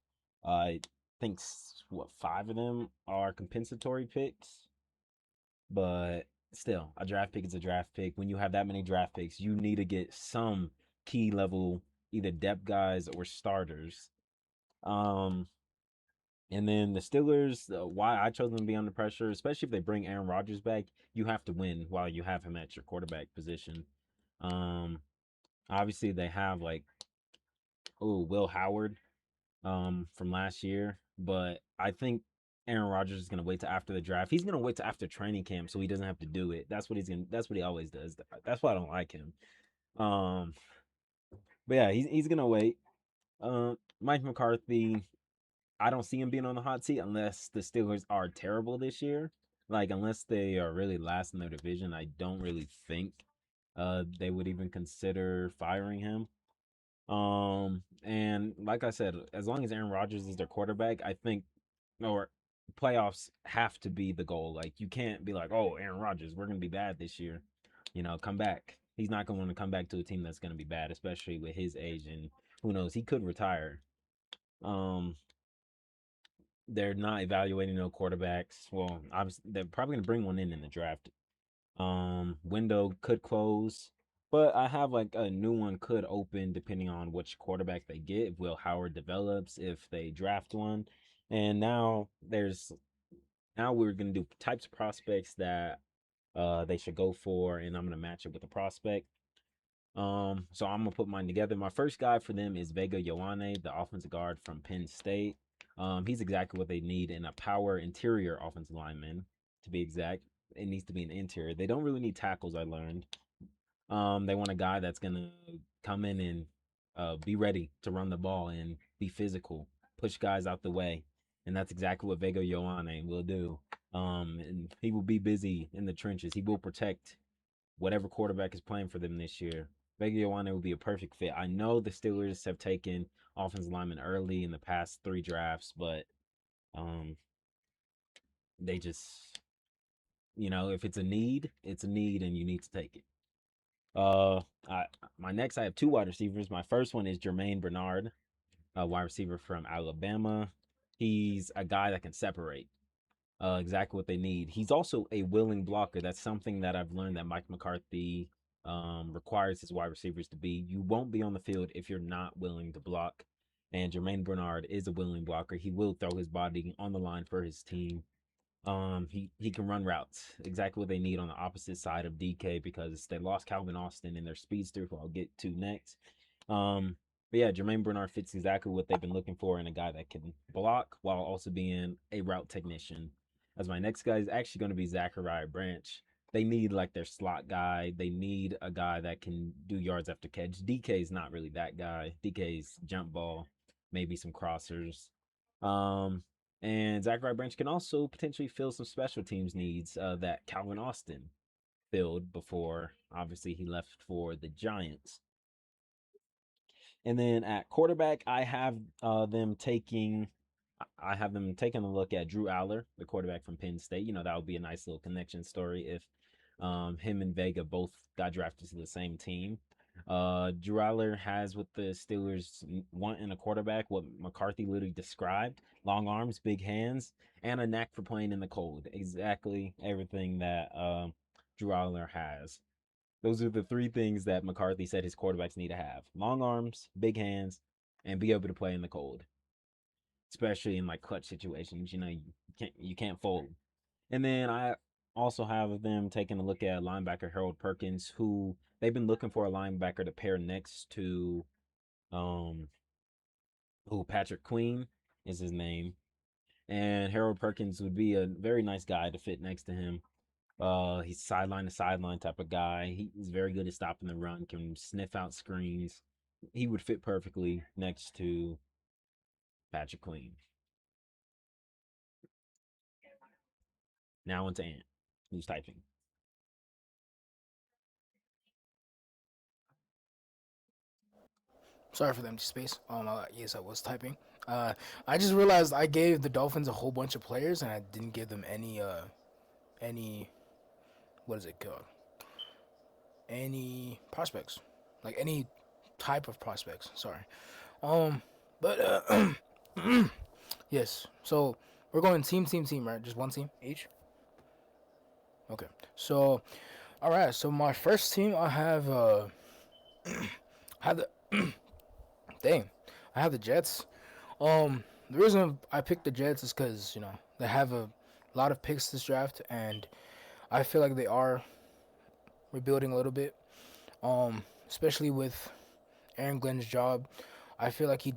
I think what 5 of them are compensatory picks, but still, a draft pick is a draft pick. When you have that many draft picks, you need to get some key level either depth guys or starters. Um, and then the Steelers, why I chose them to be under pressure, especially if they bring Aaron Rodgers back, you have to win while you have him at your quarterback position. Um, Obviously they have like Will Howard from last year, but I think Aaron Rodgers is gonna wait till after the draft. He's gonna wait till after training camp so he doesn't have to do it. That's what he's gonna. That's what he always does. That's why I don't like him. Um, but yeah, he's gonna wait. Mike McCarthy, I don't see him being on the hot seat unless the Steelers are terrible this year. Like unless they are really last in their division, I don't really think they would even consider firing him. And like I said, as long as Aaron Rodgers is their quarterback, I think or playoffs have to be the goal. Like you can't be like, oh, Aaron Rodgers, we're gonna be bad this year. Come back. He's not gonna want to come back to a team that's gonna be bad, especially with his age and who knows, he could retire. Um, they're not evaluating no quarterbacks. Well, obviously they're probably gonna bring one in the draft. Window could close, but I have like a new one could open depending on which quarterback they get. If Will Howard develops, if they draft one, and now we're gonna do types of prospects that they should go for, and I'm gonna match it with a prospect. So I'm gonna put mine together. My first guy for them is Vega Ioane, the offensive guard from Penn State. He's exactly what they need in a power interior offensive lineman, to be exact. It needs to be an interior. They don't really need tackles, I learned. They want a guy that's gonna come in and be ready to run the ball and be physical, push guys out the way, and that's exactly what Vega Ioane will do. And he will be busy in the trenches. He will protect whatever quarterback is playing for them this year. Vega Ioane would be a perfect fit. I know the Steelers have taken offensive linemen early in the past 3 drafts, but um, they just, if it's a need, it's a need, and you need to take it. Uh, I my next I have 2 wide receivers. My first one is Jermaine Bernard, a wide receiver from Alabama. He's a guy that can separate. Exactly what they need. He's also a willing blocker. That's something that I've learned that Mike McCarthy requires his wide receivers to be. You won't be on the field if you're not willing to block. And Jermaine Bernard is a willing blocker. He will throw his body on the line for his team. He can run routes, exactly what they need on the opposite side of DK because they lost Calvin Austin and their speedster, who I'll get to next. But yeah, Jermaine Bernard fits exactly what they've been looking for in a guy that can block while also being a route technician. As my next guy is actually going to be Zachariah Branch. They need like their slot guy. They need a guy that can do yards after catch. DK is not really that guy. DK's jump ball, maybe some crossers. Um, and Zachariah Branch can also potentially fill some special teams needs that Calvin Austin filled before, obviously, he left for the Giants. And then at quarterback, I have them taking a look at Drew Aller, the quarterback from Penn State. That would be a nice little connection story if him and Vega both got drafted to the same team. Drew Aller has what the Steelers want in a quarterback, what McCarthy literally described: long arms, big hands, and a knack for playing in the cold. Exactly everything that Drew Aller has. Those are the 3 things that McCarthy said his quarterbacks need to have: long arms, big hands, and be able to play in the cold, especially in like clutch situations. You can't fold. And then Also have them taking a look at linebacker Harold Perkins, who they've been looking for a linebacker to pair next to um who Patrick Queen is his name. And Harold Perkins would be a very nice guy to fit next to him. He's sideline to sideline type of guy. He's very good at stopping the run, can sniff out screens. He would fit perfectly next to Patrick Queen. Now into Ant, who's typing. Sorry for the empty space. Yes, I was typing. I just realized I gave the Dolphins a whole bunch of players, and I didn't give them any what is it called? Any prospects, like any type of prospects. Sorry. Um, but yes. So we're going team, right? Just one team each. Okay. So, all right. So my first team, I have the dang, I have the Jets. The reason I picked the Jets is because they have a lot of picks this draft, and I feel like they are rebuilding a little bit. Especially with Aaron Glenn's job, I feel like he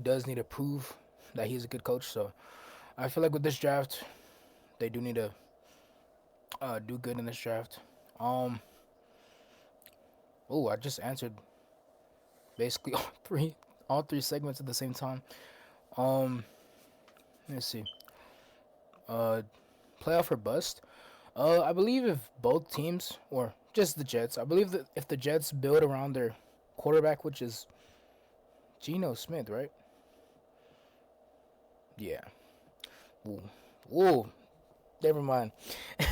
does need to prove that he's a good coach. So I feel like with this draft, they do need to do good in this draft. Um, I just answered basically all three segments at the same time. Um, let's see. Uh, Playoff or bust. I believe if both teams or just the Jets, I believe that if the Jets build around their quarterback, which is Geno Smith, right? Yeah. Ooh. Ooh. Never mind.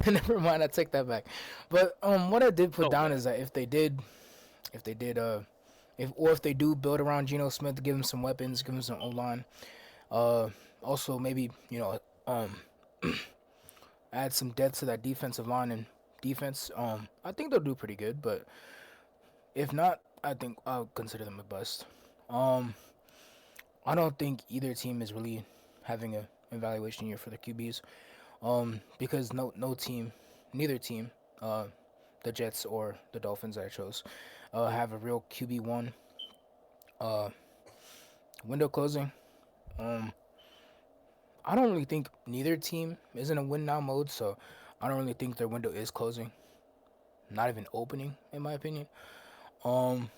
Never mind. I take that back. But what I did put So down bad. is that if they did if they do build around Geno Smith, give him some weapons, give him some O line. Uh, Also maybe add some depth to that defensive line and defense. I think they'll do pretty good, but if not, I think I'll consider them a bust. Um, I don't think either team is really having a evaluation year for the QBs. Because neither team, uh, the Jets or the Dolphins that I chose, have a real QB1 uh window closing. Um, I don't really think neither team is in a win now mode, so I don't really think their window is closing, not even opening, in my opinion. Um,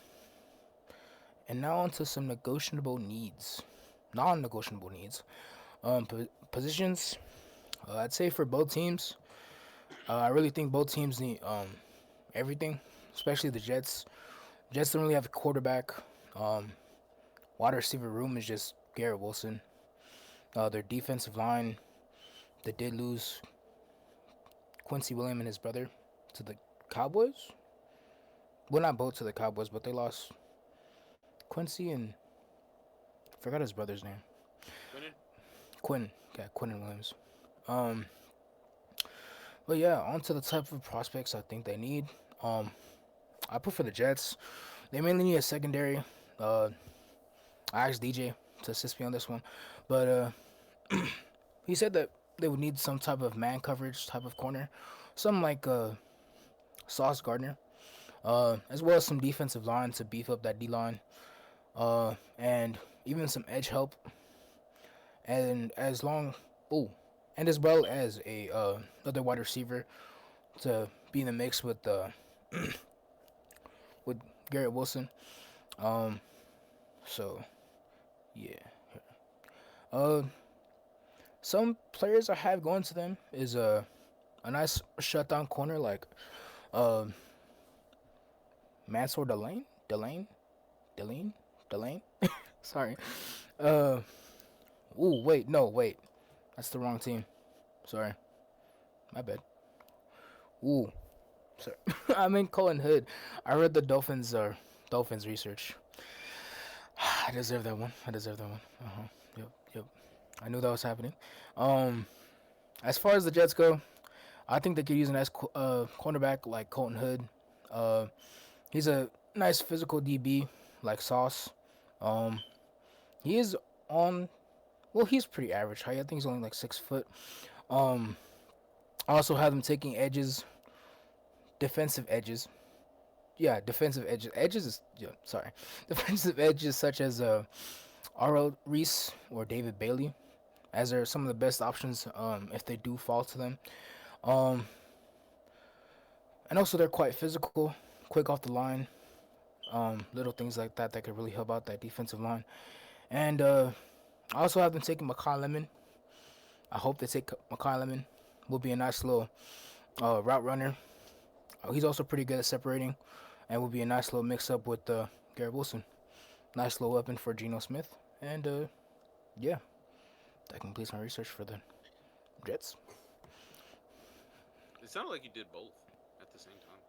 and now onto some negotiable needs, non-negotiable needs. Positions. I'd say for both teams, I really think both teams need everything, especially the Jets. Jets don't really have a quarterback. Um, Wide receiver room is just Garrett Wilson. Their defensive line, they did lose Quincy Williams and his brother to the Cowboys. Well, not both to the Cowboys, but they lost Quincy and forgot his brother's name. Winning? Quinn. Yeah, Quinn and Williams. Um, but yeah, on to the type of prospects I think they need. Um, I put for the Jets. They mainly need a secondary. Uh, I asked DJ to assist me on this one, but he said that they would need some type of man coverage type of corner, something like Sauce Gardner, as well as some defensive line to beef up that D line, and even some edge help, and as long, oh, and as well as a other wide receiver to be in the mix with Garrett Wilson. Um, so yeah, uh, some players I have going to them is a nice shutdown corner like uh Mansour Delane. Sorry. Uh wait, no, wait. That's the wrong team. Sorry. My bad. Ooh, sorry. I mean Colin Hood. I read the Dolphins research. I deserve that one. Uh-huh. Yep. I knew that was happening. Um as far as the Jets go, I think they could use a nice cornerback like Colton Hood. Uh he's a nice physical DB like Sauce. Um he is on well, he's pretty average height. I think he's only like 6 foot. Um, I also have them taking edges, defensive edges. Yeah, defensive edges. Edges is yeah, sorry. Defensive edges such as R.L. Reese or David Bailey, as they're some of the best options if they do fall to them. Um, and also they're quite physical, quick off the line. Little things like that that could really help out that defensive line. And I also have them taking Makai Lemon. I hope they take Makai Lemon. Will be a nice little route runner. He's also pretty good at separating, and will be a nice little mix up with Garrett Wilson. Nice little weapon for Geno Smith. And yeah, that completes my research for the Jets. It sounded like you did both at the same time,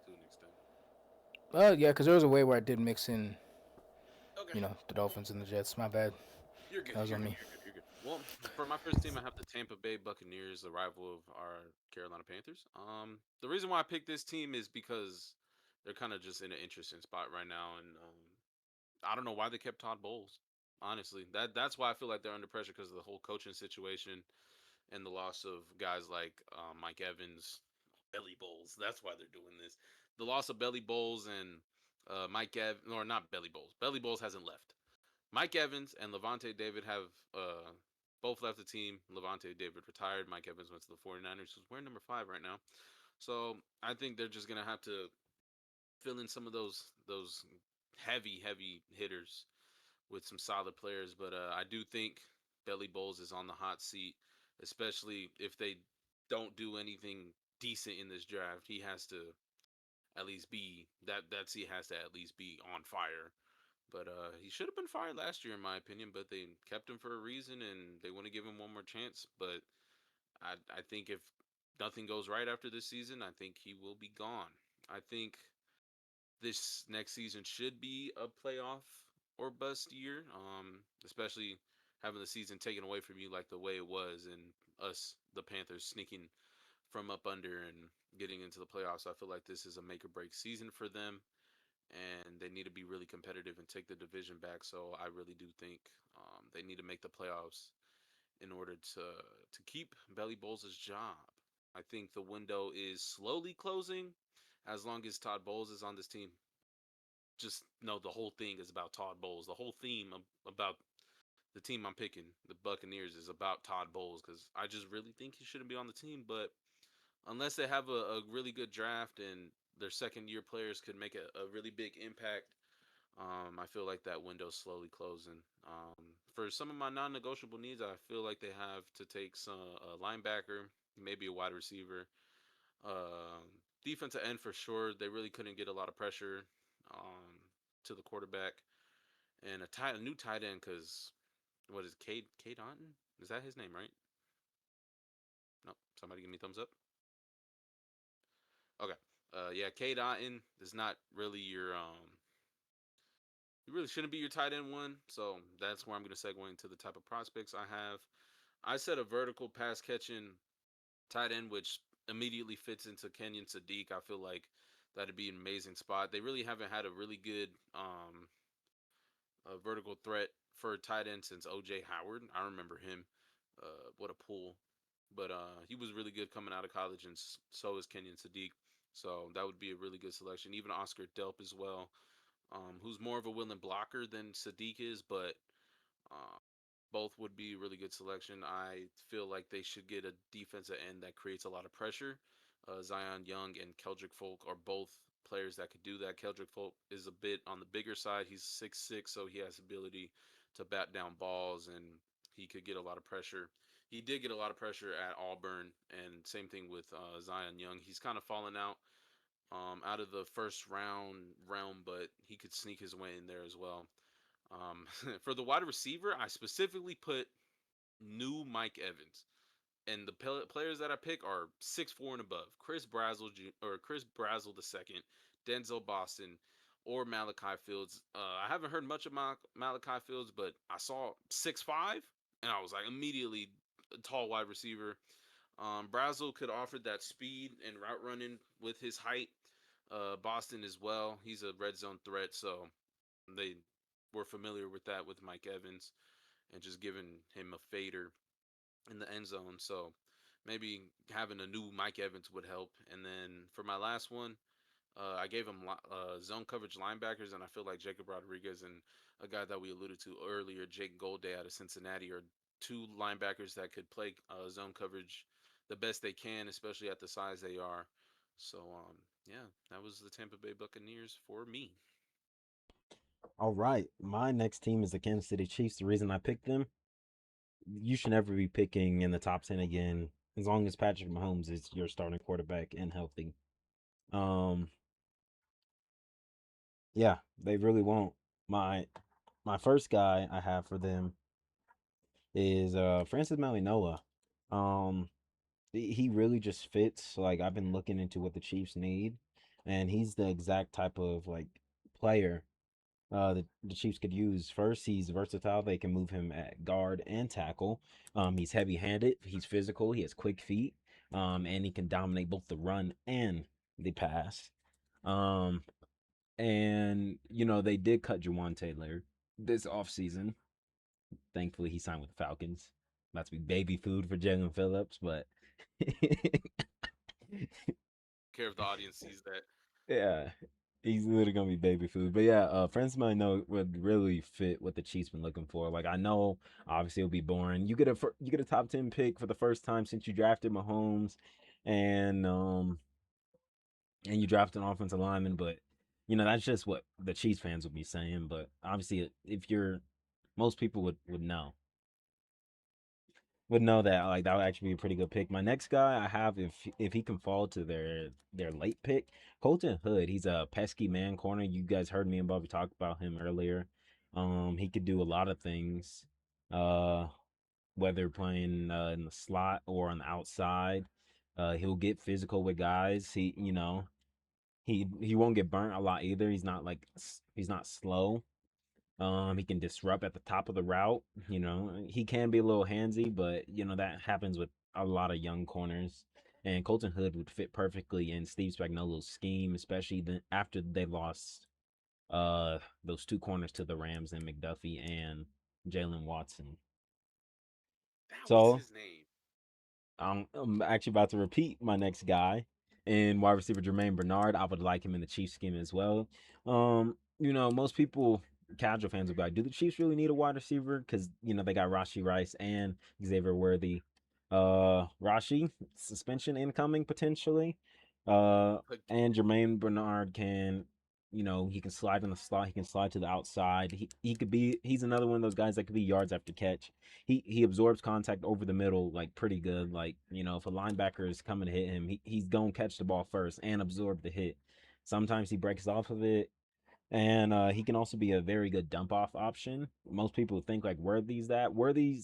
to an extent. Yeah, because there was a way where I did mix in, Okay. the Dolphins and the Jets. My bad. You're good. That was You're on good. me. You're good. You're good. Well, for my first team, I have the Tampa Bay Buccaneers, the rival of our Carolina Panthers. The reason why I picked this team is because they're kind of just in an interesting spot right now, and I don't know why they kept Todd Bowles. Honestly, that's why I feel like they're under pressure because of the whole coaching situation and the loss of guys like Mike Evans, Belly Bowles. That's why they're doing this. The loss of Belly Bowles and Mike Evans, or not Belly Bowles. Belly Bowles hasn't left. Mike Evans and Levante David have both left the team. Levante David retired. Mike Evans went to the 49ers, who's wearing number 5 right now. So I think they're just gonna have to fill in some of those heavy hitters with some solid players. But I do think Belly Bowles is on the hot seat, especially if they don't do anything decent in this draft. He has to at least be that seat has to at least be on fire. But he should have been fired last year, in my opinion. But they kept him for a reason, and they want to give him one more chance. But I think if nothing goes right after this season, I think he will be gone. I think this next season should be a playoff or bust year, especially having the season taken away from you like the way it was, and us, the Panthers, sneaking from up under and getting into the playoffs. I feel like this is a make or break season for them, and they need to be really competitive and take the division back. So I really do think they need to make the playoffs in order to keep Belly Bowles' job. I think the window is slowly closing as long as Todd Bowles is on this team. Just know the whole thing is about Todd Bowles. The whole theme about the team I'm picking, the Buccaneers, is about Todd Bowles because I just really think he shouldn't be on the team. But unless they have a really good draft and their second year players could make a really big impact, I feel like that window's slowly closing. For some of my non-negotiable needs, I feel like they have to take some a linebacker, maybe a wide receiver, um, defensive end for sure. They really couldn't get a lot of pressure to the quarterback, and a new tight end because what is Cade Otton? Is that his name, right? No, somebody give me a thumbs up. Okay, yeah, Cade Otton is not really your you really shouldn't be your tight end one. So that's where I'm going to segue into the type of prospects I have. I said a vertical pass catching tight end, which immediately fits into Kenyon Sadiq. I feel like that'd be an amazing spot. They really haven't had a really good vertical threat for a tight end since OJ Howard. I remember him. What a pull. But he was really good coming out of college, and so is Kenyon Sadiq. So that would be a really good selection. Even Oscar Delp as well, who's more of a willing blocker than Sadiq is, but uh, both would be a really good selection. I feel like they should get a defensive end that creates a lot of pressure. Zion Young and Keldrick Folk are both players that could do that. Keldrick Folk is a bit on the bigger side. He's 6'6", so he has the ability to bat down balls, and he could get a lot of pressure. He did get a lot of pressure at Auburn, and same thing with Zion Young. He's kind of fallen out of the first round realm, but he could sneak his way in there as well. For the wide receiver, I specifically put new Mike Evans, and the players that I pick are 6'4" and above. Chris Brazel the second, Denzel Boston, or Malachi Fields. I haven't heard much about Malachi Fields, but I saw 6'5", and I was like immediately a tall wide receiver. Brazel could offer that speed and route running with his height. Boston as well. He's a red zone threat, so they were familiar with that with Mike Evans and just giving him a fader in the end zone. So maybe having a new Mike Evans would help. And then for my last one, I gave him zone coverage linebackers, and I feel like Jacob Rodriguez and a guy that we alluded to earlier, Jake Golday out of Cincinnati, are two linebackers that could play zone coverage the best they can, especially at the size they are. So, yeah, that was the Tampa Bay Buccaneers for me. All right, my next team is the Kansas City Chiefs. The reason I picked them, you should never be picking in the top 10 again as long as Patrick Mahomes is your starting quarterback and healthy. Um, yeah, they really won't. My my first guy I have for them is Francis Malinola. Um, he really just fits. Like I've been looking into what the Chiefs need, and he's the exact type of like player the Chiefs could use. First, he's versatile. They can move him at guard and tackle. He's heavy-handed. He's physical. He has quick feet. And he can dominate both the run and the pass. Um, and they did cut Jawan Taylor this offseason. Thankfully, he signed with the Falcons. About to be baby food for Jalen Phillips, but Care if the audience sees that. yeah, he's literally gonna be baby food. But yeah, Francis Marino would really fit what the Chiefs been looking for. Like I know, obviously it'll be boring. You get a top 10 pick for the first time since you drafted Mahomes, and um and you drafted an offensive lineman. But that's just what the Chiefs fans would be saying. But obviously, if you're most people would know that like that would actually be a pretty good pick. My next guy I have, if he can fall to their late pick, Colton Hood. He's a pesky man corner. You guys heard me and Bobby talk about him earlier. He could do a lot of things. Uh, whether playing in the slot or on the outside. He'll get physical with guys. He won't get burnt a lot either. He's not slow. He can disrupt at the top of the route. He can be a little handsy, but that happens with a lot of young corners. And Colton Hood would fit perfectly in Steve Spagnuolo's scheme, especially after they lost those two corners to the Rams and McDuffie and Jalen Watson. That was So his name. I'm actually about to repeat my next guy in wide receiver Jermaine Bernard. I would like him in the Chiefs scheme as well. Most people, casual fans, will be like, "Do the Chiefs really need a wide receiver?" Because they got Rashi Rice and Xavier Worthy. Rashi suspension incoming potentially. And Jermaine Bernard can. He can slide in the slot. He can slide to the outside. He could be. He's another one of those guys that could be yards after catch. He absorbs contact over the middle like pretty good. Like if a linebacker is coming to hit him, he's gonna catch the ball first and absorb the hit. Sometimes he breaks off of it, and he can also be a very good dump off option. Most people think like Worthy's that. Worthy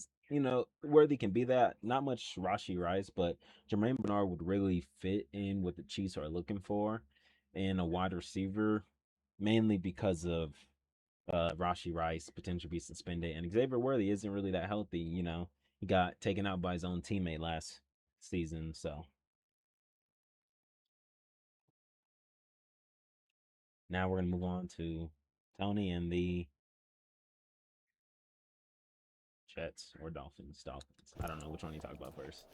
can be that. Not much Rashi Rice, but Jermaine Bernard would really fit in what the Chiefs are looking for in a wide receiver, mainly because of Rashi Rice potentially be suspended, and Xavier Worthy isn't really that healthy. He got taken out by his own teammate last season. So now we're gonna move on to Tony and the Jets or Dolphins. Dolphins. I don't know which one you talk about first.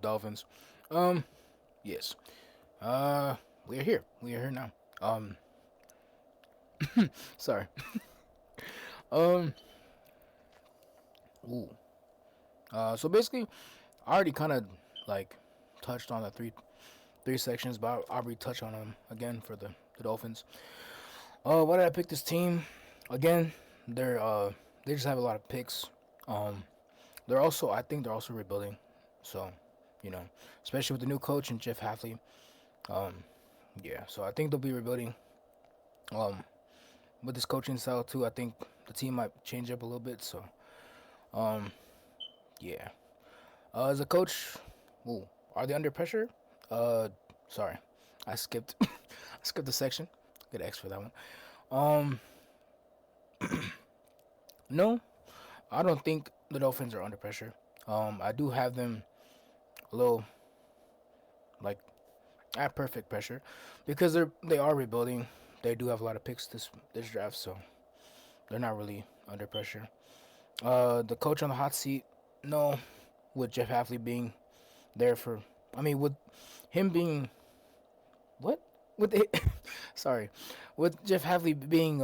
Dolphins. Um, yes. Uh, we are here. We are here now. Sorry. Um, ooh. So basically, I already kind of like touched on the three sections, but I'll retouch on them again for the Dolphins. Why did I pick this team? Again, they just have a lot of picks. Um, I think they're also rebuilding. So, you know, especially with the new coach and Jeff Halfley. Um, yeah, so I think they'll be rebuilding. Um, with this coaching style too, I think the team might change up a little bit. So, um, yeah. As a coach, ooh, are they under pressure? Uh, sorry, I skipped. I skipped the section. Get X for that one. Um, no, I don't think the Dolphins are under pressure. I do have them a little like at perfect pressure because they are rebuilding. They do have a lot of picks this draft, so they're not really under pressure. The coach on the hot seat, no, with Jeff Halfley being there for. I mean, with him being what with it, sorry, with Jeff Hadley being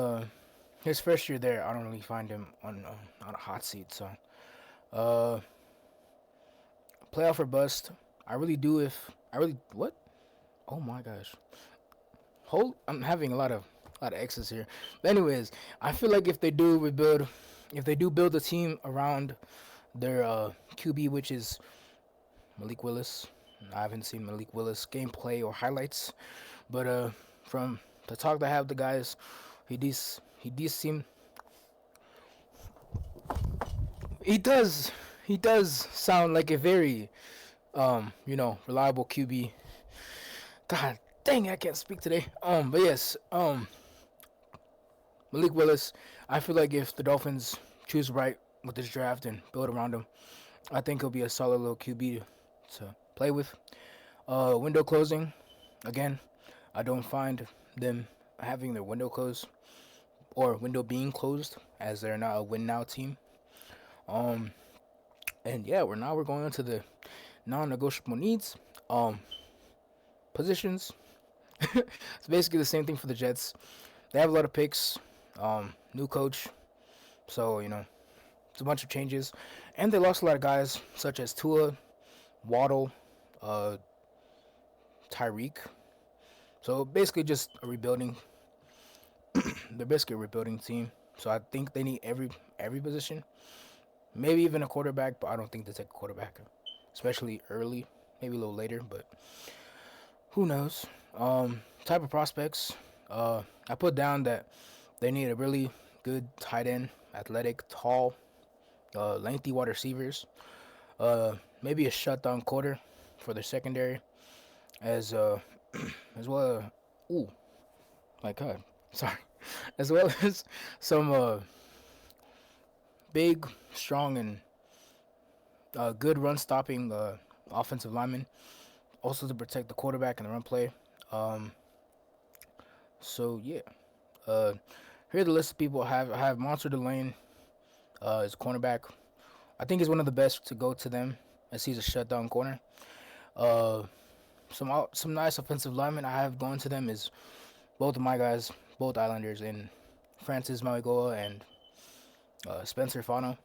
his first year there, I don't really find him on a hot seat. So uh, playoff or bust. I really do. If I really what? Oh my gosh. Hold. I'm having a lot of X's here. But anyways, I feel like if they do rebuild, if they do build a team around their QB, which is Malik Willis. I haven't seen Malik Willis gameplay or highlights, but from the talk that I have the guys, he does seem he does sound like a very reliable QB. God dang, I can't speak today. But yes, Malik Willis. I feel like if the Dolphins choose right with this draft and build around him, I think he'll be a solid little QB to play with. Window closing. Again, I don't find them having their window closed or window being closed as they're not a win now team. Um, and yeah, we're going into the non-negotiable needs. Um, Positions. It's basically the same thing for the Jets. They have a lot of picks. New coach, so it's a bunch of changes, and they lost a lot of guys such as Tua, Waddle, uh, Tyreek. So basically, just a rebuilding. They're basically a rebuilding team. So I think they need every position, maybe even a quarterback. But I don't think they take a quarterback, especially early. Maybe a little later, but who knows? Type of prospects. I put down that they need a really good tight end, athletic, tall, lengthy wide receivers. Maybe a shutdown quarter for their secondary, as as well. Ooh, my God, sorry. As well as some big, strong, and good run stopping offensive linemen, also to protect the quarterback and the run play. Um, so yeah, uh, here are the list of people I have Monster Delane as cornerback. I think he's one of the best to go to them as he's a shutdown corner. Uh, some nice offensive linemen I have going to them is both of my guys, both Islanders, in Francis Mauigoa and Spencer Fano.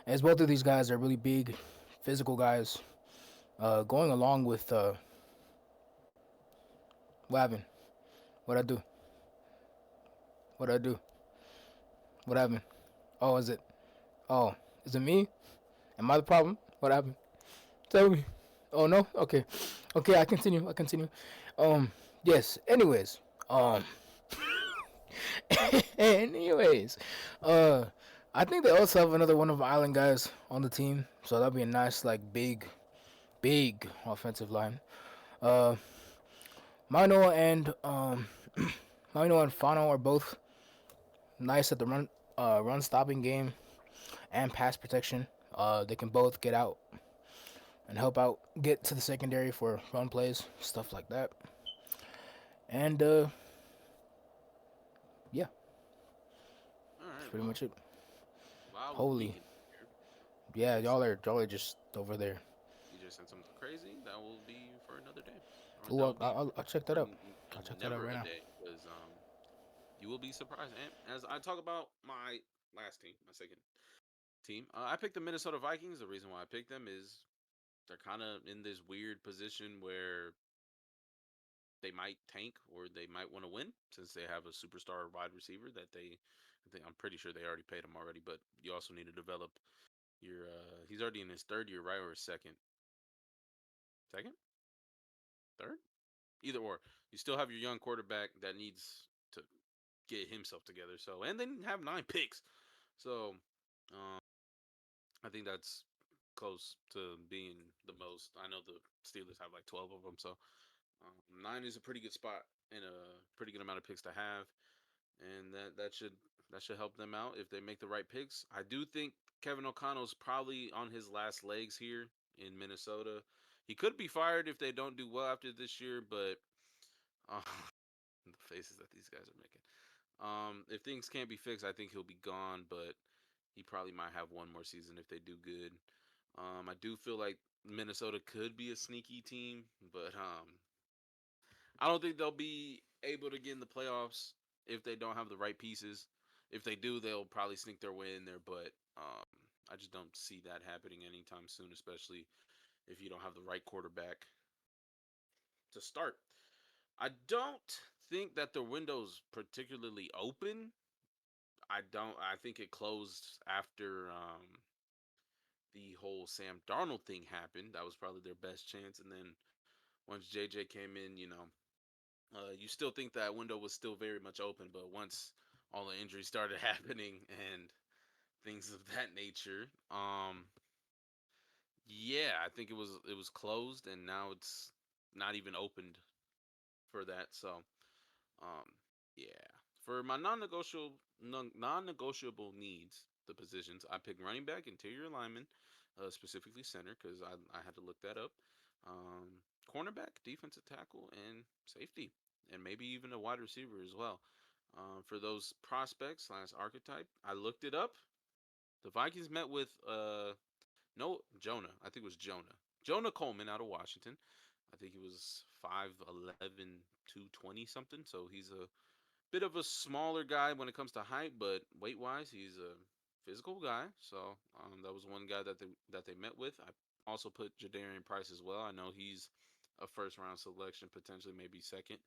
As both of these guys are really big, physical guys, going along with what happened? What I do? What I do? What happened? Oh, is it? Oh, is it me? Am I the problem? What happened? Tell me. Oh no. Okay. Okay. I continue. I continue. Um. Yes. Anyways. Anyways. Uh. I think they also have another one of the island guys on the team, so that'd be a nice, like, big offensive line. Uh. Mino and Mino and Fano are both nice at the run stopping game and pass protection. They can both get out and help out, get to the secondary for run plays, stuff like that. And yeah, All that's right. pretty Well, much it. while we Holy, can here, yeah, let's y'all are just over there. you just said something crazy. That will be for another day, or Ooh, that will be I'll check that for out. I'll check that out never right a now. day, because you will be surprised. And as I talk about my last team, my second team, I picked the Minnesota Vikings. The reason why I picked them is they're kind of in this weird position where they might tank or they might want to win since they have a superstar wide receiver that I think I'm pretty sure they already paid him already, but you also need to develop your. He's already in his third year, right, or his second, third, either or. You still have your young quarterback that needs to get himself together. So and then have 9 picks. So um, I think that's close to being the most. I know the Steelers have like 12 of them, so 9 is a pretty good spot and a pretty good amount of picks to have, and that should help them out if they make the right picks. I do think Kevin O'Connell's probably on his last legs here in Minnesota. He could be fired if they don't do well after this year, but uh, the faces that these guys are making. If things can't be fixed, I think he'll be gone, but he probably might have one more season if they do good. I do feel like Minnesota could be a sneaky team, but I don't think they'll be able to get in the playoffs if they don't have the right pieces. If they do, they'll probably sneak their way in there, but I just don't see that happening anytime soon, especially if you don't have the right quarterback to start. I don't think that the window's particularly open. I don't. I think it closed after the whole Sam Darnold thing happened. That was probably their best chance. And then once JJ came in, you still think that window was still very much open. But once all the injuries started happening and things of that nature, yeah, I think it was closed, and now it's not even opened for that. So Um, yeah. For my non-negotiable needs, the positions I picked running back, interior lineman, specifically center because I had to look that up. Cornerback, defensive tackle, and safety, and maybe even a wide receiver as well. For those prospects slash archetype, I looked it up. The Vikings met with no Jonah. I think it was Jonah Coleman out of Washington. I think he was 5'11", 220 something. So he's a bit of a smaller guy when it comes to height, but weight wise, he's a physical guy. So that was one guy that they met with. I also put Jadarian Price as well. I know he's a first round selection, potentially maybe second,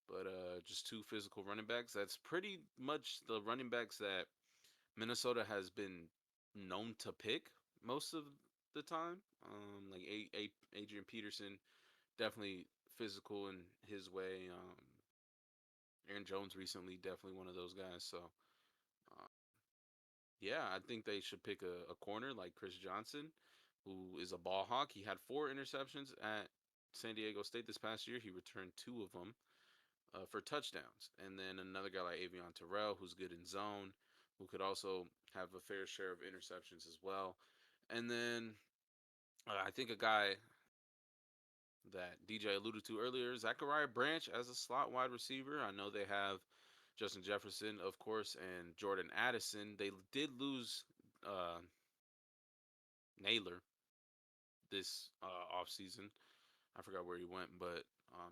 but just two physical running backs. That's pretty much the running backs that Minnesota has been known to pick most of the time. Like Adrian Peterson, definitely physical in his way. Aaron Jones recently, definitely one of those guys. So, uh, yeah, I think they should pick a corner like Chris Johnson, who is a ball hawk. He had 4 interceptions at San Diego State this past year. He returned 2 of them for touchdowns. And then another guy like Avion Terrell, who's good in zone, who could also have a fair share of interceptions as well. And then I think a guy that DJ alluded to earlier, Zachariah Branch as a slot wide receiver. I know they have Justin Jefferson, of course, and Jordan Addison. They did lose uh, Naylor this offseason. I forgot where he went, but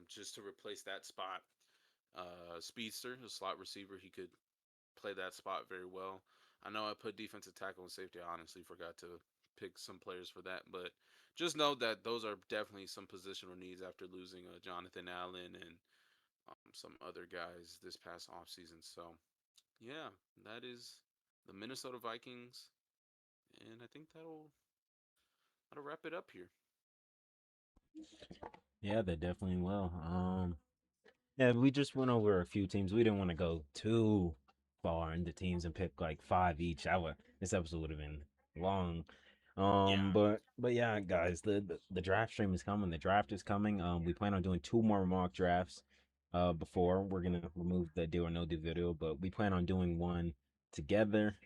just to replace that spot, Speedster, a slot receiver, he could play that spot very well. I know I put defensive tackle and safety. I honestly forgot to pick some players for that, but just know that those are definitely some positional needs after losing Jonathan Allen and some other guys this past offseason. So, yeah, that is the Minnesota Vikings, and I think that'll wrap it up here. Yeah, they definitely will. Yeah, we just went over a few teams. We didn't want to go too far into teams and pick like five each. This episode would have been long. Yeah, But yeah, guys, the draft stream is coming. The draft is coming. We plan on doing two more mock drafts. Before we're gonna remove the do or no do video, but we plan on doing one together.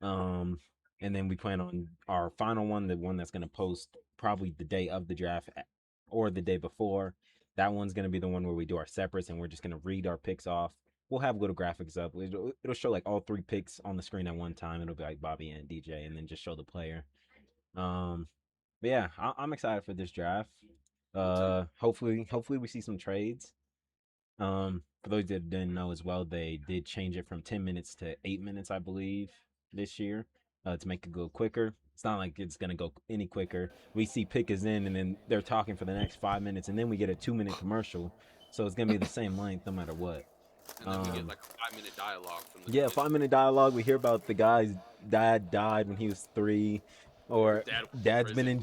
Um, and then we plan on our final one, the one that's gonna post probably the day of the draft or the day before. That one's gonna be the one where we do our separates and we're just gonna read our picks off. We'll have little graphics up. It'll show like all three picks on the screen at one time. It'll be like Bobby and DJ, and then just show the player. Um, but yeah, I'm excited for this draft. me too. Hopefully we see some trades. For those that didn't know as well, they did change it from 10 minutes to 8 minutes, I believe, this year, to make it go quicker. It's not like it's gonna go any quicker. We see pick is in, and then they're talking for the next 5 minutes, and then we get a 2 minute commercial, so it's gonna be the same length no matter what. And then we get Um, like a 5 minute dialogue from the yeah, guys. 5 minute dialogue. We hear about the guy's dad died when he was 3, Or his or dad was in dad's been prison in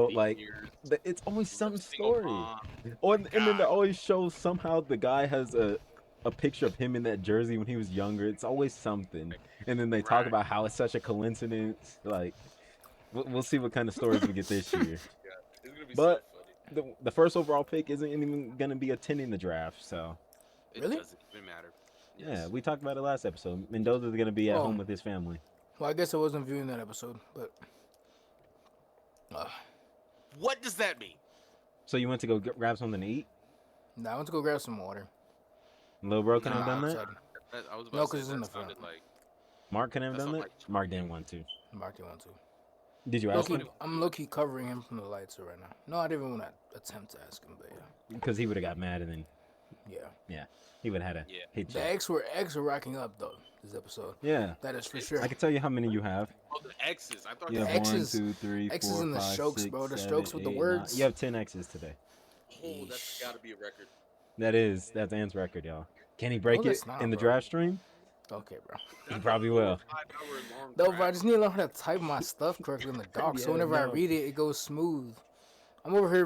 for like jail. 8 years. It's always He was a some single story, mom. or My and then they God. always show somehow the guy has a picture of him in that jersey when he was younger. It's always something, and then they talk Right. about how it's such a coincidence. Like we'll see what kind of stories we get this year. Yeah. It's gonna be so But funny. the first overall pick isn't even gonna be attending the draft, so. It Really? doesn't even matter. Yeah, Yes. we talked about it last episode. Mendoza's gonna be at home Oh, with his family. well, I guess I wasn't viewing that episode, but uh, What does that mean? So you went to go grab something to eat? nah, I went to go grab some water. Lil bro couldn't I'm have Nah, done that? outside. I was about No, to say because it's in that the front. sounded like Mark couldn't have that done sounded that? like Mark didn't cheating. want to. Mark didn't want to. Did you Low ask key, him? I'm low key covering him from the lights right now. No, I didn't even want to attempt to ask him, but yeah, Because he would have got mad and then yeah. he would have had to Yeah. hit The you. X were racking up though this episode. Yeah. That is for It's- sure. I can tell you how many you have. Oh, the X's. I thought You the have The one, X's- 2, 3, X's 4, and the 5, strokes, 6, bro. The 7, strokes with the 8, 9. words. You have 10 X's today. Oh, that's got to be a record. That's Ant's record, y'all. Can he break No, it that's not, in the bro. draft stream? Okay, bro. He probably will. 5 hour long. No, bro, I draft. just need to learn how to type my stuff correctly in the doc. So Yeah, whenever I no. read it, it goes smooth. I'm over here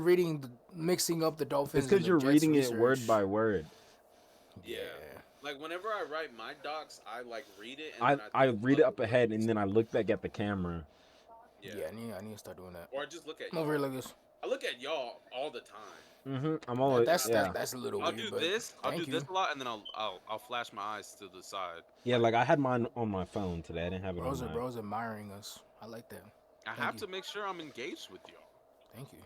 mixing up the Dolphins. It's because and the you're Jets reading research. it word by word. Yeah. Like whenever I write my docs, I like read it. And I, then I type read it up up ahead and then I look back at the camera. Yeah. I need to start doing that. Or I just look at I'm over here y'all. like this. I look at y'all all the time. I'm always That's yeah. that's a little I'll weird. do but this. I'll do thank you. this a lot, and then I'll flash my eyes to the side. Yeah, like I had mine on my phone today. I didn't have it on my. Bro's admiring us. I like that. I have to make sure I'm engaged with y'all. Thank you.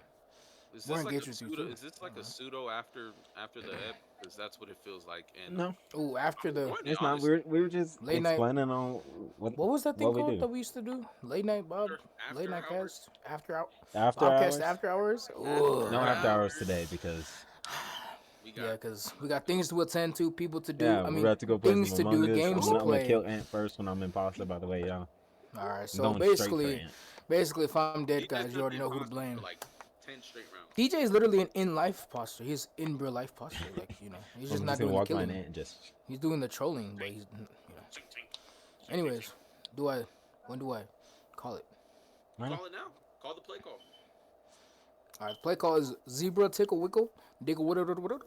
Is We're this like engaged a with you, pseudo? too. Is this like a pseudo after the ep? Because that's what it feels like. And No, Ooh, after the Why it's not. honestly, We were just Late night- explaining on what what was that thing what we called do. that we used to do? Late night Bob, After late night hours? cast, after hour, after Bobcast hours. after hours. Ooh. No After after hours hours. today because we got Yeah, because we got things to attend to, people to do. yeah, I we're mean, about to go play things some to Among do, Us. games I'm to gonna play. kill Ant first when I'm imposter. By the way, y'all. All right, I'm so going straight for basically, Ant. if I'm dead, DJ's guys, you gonna already be know who to imposter blame. for like 10 straight rounds. DJ is literally an in life posture. He's in real life posture. Like he's just I'm not just gonna doing the walk by killing. an Ant and just. He's doing the trolling, but he's Anyways, when do I call it? Right. Call it now. Call the play call. All right, play call is zebra tickle wickle diggle on three.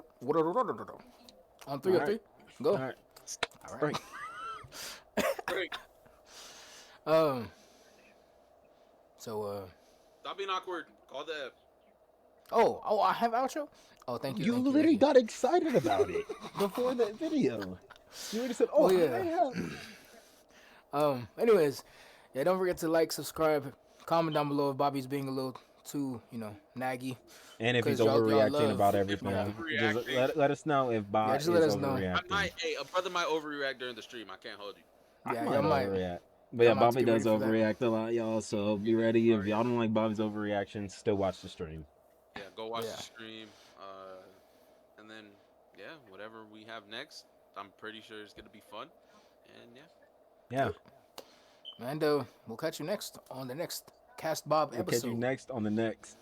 All On three, go. All right. All right. Break. Great. So Stop being awkward. Call the ep. oh, I have outro. Oh, thank you. You thank literally thank you. got excited about it before that video. You already said, "Oh, Oh, yeah. I have." Anyways, yeah, don't forget to like, subscribe, comment down below if Bobby's being a little too, naggy. And if he's 'Cause y'all overreacting love- about If everything, I'm just overreacting. let us know if Bob just is let us know. overreacting. A brother might overreact during the stream. I can't hold you. Yeah, I y'all might. overreact. But yeah, might have to Bobby get does ready for that. overreact a lot, y'all. So be ready. If y'all don't like Bobby's overreaction, still watch the stream. Yeah, go watch Yeah. the stream. And then, yeah, whatever we have next, I'm pretty sure it's going to be fun. And yeah. Yeah. And we'll catch you next on the next Cast Bob We'll episode. catch you next on the next.